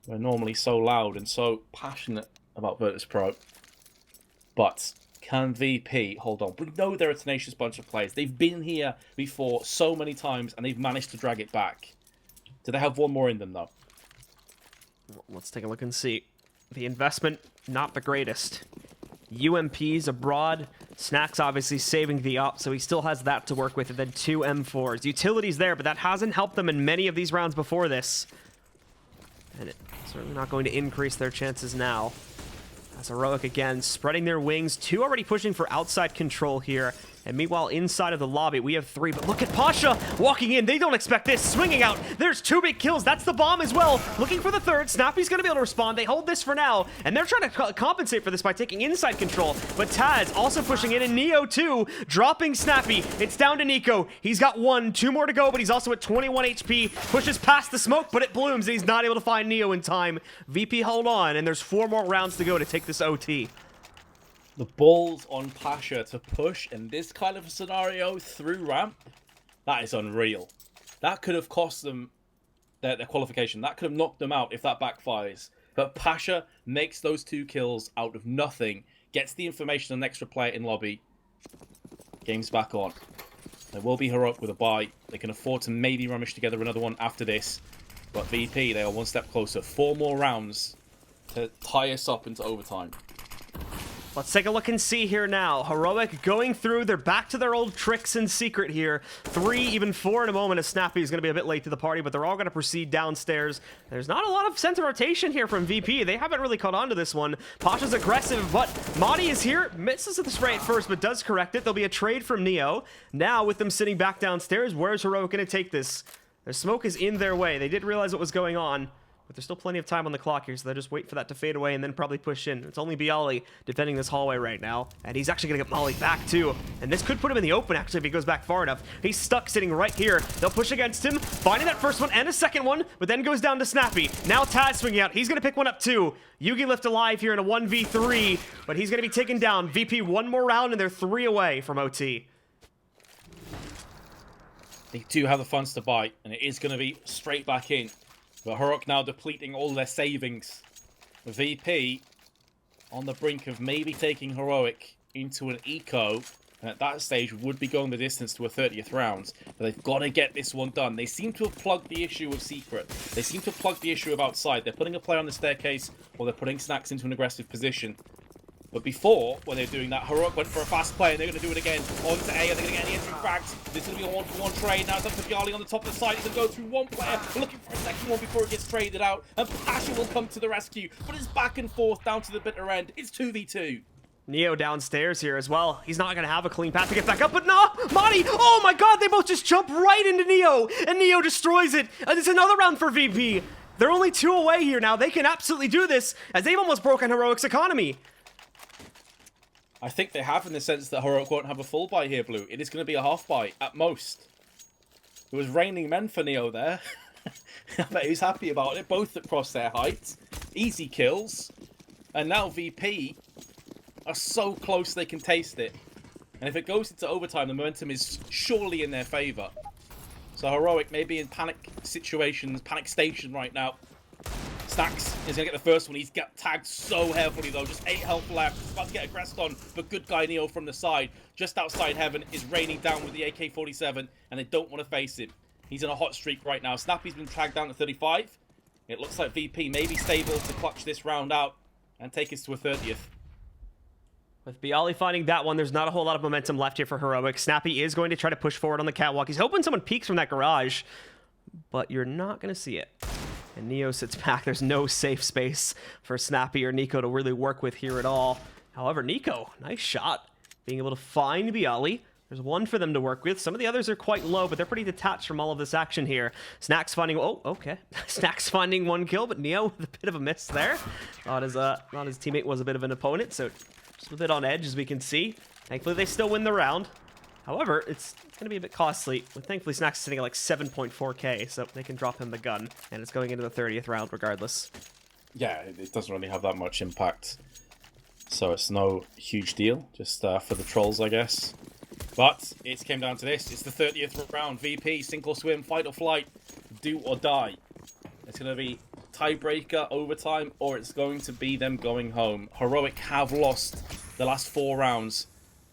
We're normally so loud and so passionate about Virtus.pro. But can VP hold on? We know they're a tenacious bunch of players. They've been here before so many times, and they've managed to drag it back. Do they have one more in them, though? Let's take a look and see. The investment, not the greatest. UMPs abroad. Snacks obviously saving the up, so he still has that to work with, and then 2 M4s. Utilities there, but that hasn't helped them in many of these rounds before this. And it's certainly not going to increase their chances now. As Heroic again, spreading their wings. 2 already pushing for outside control here. And meanwhile, inside of the lobby, we have 3. But look at Pasha walking in. They don't expect this. Swinging out. There's 2 big kills. That's the bomb as well. Looking for the 3rd. Snappy's going to be able to respond. They hold this for now. And they're trying to compensate for this by taking inside control. But Taz also pushing in. And Neo, too, dropping Snappy. It's down to Nico. He's got 1. 2 more to go, but he's also at 21 HP. Pushes past the smoke, but it blooms. And he's not able to find Neo in time. VP hold on. And there's 4 more rounds to go to take this OT. The balls on Pasha to push in this kind of a scenario through ramp, that is unreal. That could have cost them their qualification. That could have knocked them out if that backfires. But Pasha makes those 2 kills out of nothing, gets the information on an extra player in lobby. Game's back on. There will be Heroic with a buy. They can afford to maybe rummage together another one after this. But VP, they are 1 step closer. 4 more rounds to tie us up into overtime. Let's take a look and see here now. Heroic going through. They're back to their old tricks in secret here. 3, even 4 in a moment, as Snappy is going to be a bit late to the party, but they're all going to proceed downstairs. There's not a lot of sense of rotation here from VP. They haven't really caught on to this one. Pasha's aggressive, but Madi is here. Misses at the spray at first, but does correct it. There'll be a trade from Neo. Now, with them sitting back downstairs, where's Heroic going to take this? Their smoke is in their way. They did realize what was going on. But there's still plenty of time on the clock here, so they'll just wait for that to fade away and then probably push in. It's only Bialy defending this hallway right now, and he's actually going to get mollied back too. And this could put him in the open, actually, if he goes back far enough. He's stuck sitting right here. They'll push against him, finding that first one and a second one, but then goes down to Snappy. Now Taz swinging out. He's going to pick one up too. Yugi left alive here in a 1v3, but he's going to be taken down. VP one more round, and they're 3 away from OT. They do have the funds to buy, and it is going to be straight back in. But Heroic now depleting all their savings. VP on the brink of maybe taking Heroic into an eco, and at that stage would be going the distance to a 30th round. But they've got to get this one done. They seem to have plugged the issue of Secret. They seem to have plugged the issue of outside. They're putting a player on the staircase, or they're putting Snacks into an aggressive position. But before, when they were doing that, Heroic went for a fast play, and they're going to do it again. On to A, and they're going to get any entry frags. This is going to be a one-for-one trade. Now it's up to Bialy on the top of the side. He's going to go through one player, looking for a second one before it gets traded out. And Pasha will come to the rescue. But it's back and forth down to the bitter end. It's 2v2. Neo downstairs here as well. He's not going to have a clean path to get back up, but no! Madi! Oh my god, they both just jump right into Neo! And Neo destroys it! And it's another round for VP! They're only 2 away here now. They can absolutely do this, as they've almost broken Heroic's economy. I think they have, in the sense that Heroic won't have a full buy here, Blue. It is going to be a half buy, at most. It was raining men for Neo there. I bet he's happy about it. Both across their height. Easy kills. And now VP are so close they can taste it. And if it goes into overtime, the momentum is surely in their favour. So Heroic may be in panic situations, panic station right now. Snacks is going to get the first one. He's got tagged so heavily, though. Just 8 health left. He's about to get aggressed on, but good guy Neo from the side. Just outside Heaven is raining down with the AK-47, and they don't want to face him. He's in a hot streak right now. Snappy's been tagged down to 35. It looks like VP may be stable to clutch this round out and take us to a 30th. With Bialy finding that one, there's not a whole lot of momentum left here for Heroic. Snappy is going to try to push forward on the catwalk. He's hoping someone peeks from that garage, but you're not going to see it. And Neo sits back. There's no safe space for Snappy or Nico to really work with here at all. However, Nico, nice shot. Being able to find Bialy. There's one for them to work with. Some of the others are quite low, but they're pretty detached from all of this action here. Snacks finding... Oh, okay. Snacks finding 1 kill, but Neo with a bit of a miss there. Thought his teammate was a bit of an opponent, so just a bit on edge, as we can see. Thankfully, they still win the round. However, it's going to be a bit costly. With thankfully, Snacks is sitting at like 7.4k, so they can drop him the gun. And it's going into the 30th round regardless. Yeah, it doesn't really have that much impact. So it's no huge deal, just for the trolls, I guess. But it came down to this. It's the 30th round. VP, sink or swim, fight or flight, do or die. It's going to be tiebreaker, overtime, or it's going to be them going home. Heroic have lost the last 4 rounds.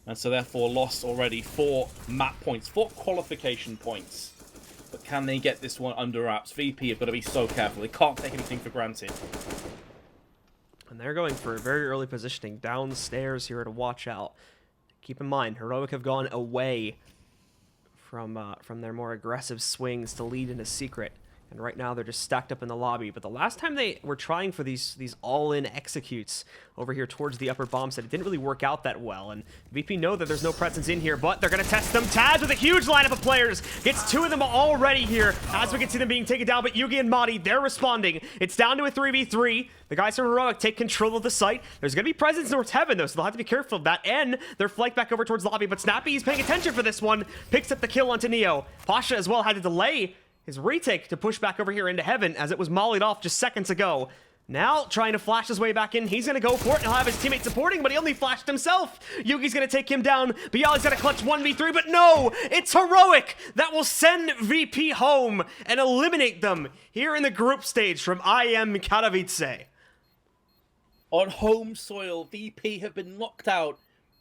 And so therefore lost already 4 map points, 4 qualification points. But can they get this one under wraps? VP have got to be so careful. They can't take anything for granted. And they're going for a very early positioning downstairs here to watch out. Keep in mind, Heroic have gone away from their more aggressive swings to lead into Secret. And right now they're just stacked up in the lobby. But the last time they were trying for these all-in executes over here towards the upper bomb set, it didn't really work out that well. And VP know that there's no presence in here, but they're going to test them. Taz with a huge lineup of players. Gets 2 of them already here as we can see them being taken down. But Yugi and Madi, they're responding. It's down to a 3v3. The guys from Heroic take control of the site. There's going to be presence North Heaven, though, so they'll have to be careful of that. And they're flanked back over towards lobby. But Snappy is paying attention for this one. Picks up the kill onto Neo. Pasha as well had to delay his retake to push back over here into Heaven as it was mollied off just seconds ago. Now trying to flash his way back in. He's going to go for it and he'll have his teammate supporting, but he only flashed himself. Yugi's going to take him down. Bialy's going to clutch 1v3, but no! It's Heroic that will send VP home and eliminate them here in the group stage from IEM Katowice. On home soil, VP have been knocked out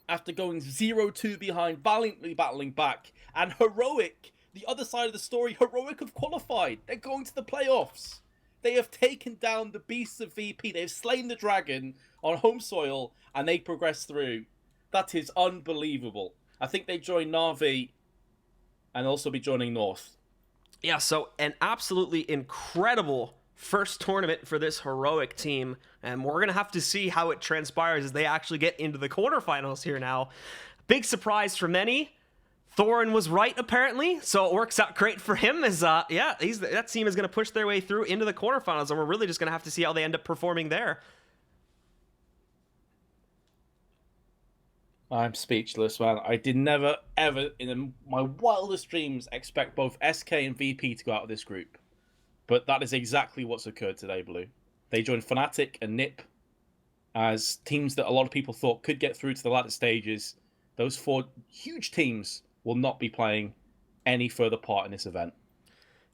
after going 0-2 behind, valiantly battling back. And Heroic, the other side of the story, Heroic have qualified. They're going to the playoffs. They have taken down the beasts of VP. They've slain the dragon on home soil, and they progress through. That is unbelievable. I think they join Na'Vi and also be joining North. Yeah, so an absolutely incredible first tournament for this Heroic team, and we're going to have to see how it transpires as they actually get into the quarterfinals here now. Big surprise for many. Thorin was right, apparently, so it works out great for him. As yeah, that team is going to push their way through into the quarterfinals, and we're really just going to have to see how they end up performing there. I'm speechless, man. I did never, ever, in my wildest dreams, expect both SK and VP to go out of this group. But that is exactly what's occurred today, Blue. They joined Fnatic and NiP as teams that a lot of people thought could get through to the latter stages. Those 4 huge teams will not be playing any further part in this event.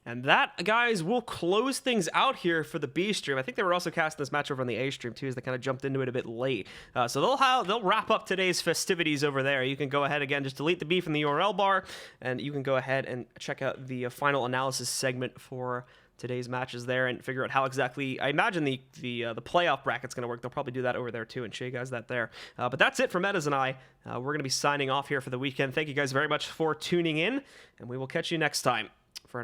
And that, guys, will close things out here for the B stream. I think they were also casting this match over on the A stream, too, as they kind of jumped into it a bit late. So they'll wrap up today's festivities over there. You can go ahead, again, just delete the B from the URL bar, and you can go ahead and check out the final analysis segment for today's matches there and figure out how exactly, I imagine, the playoff bracket's going to work. They'll probably do that over there, too, and show you guys that there. But that's it for Metas and I. We're going to be signing off here for the weekend. Thank you guys very much for tuning in, and we will catch you next time.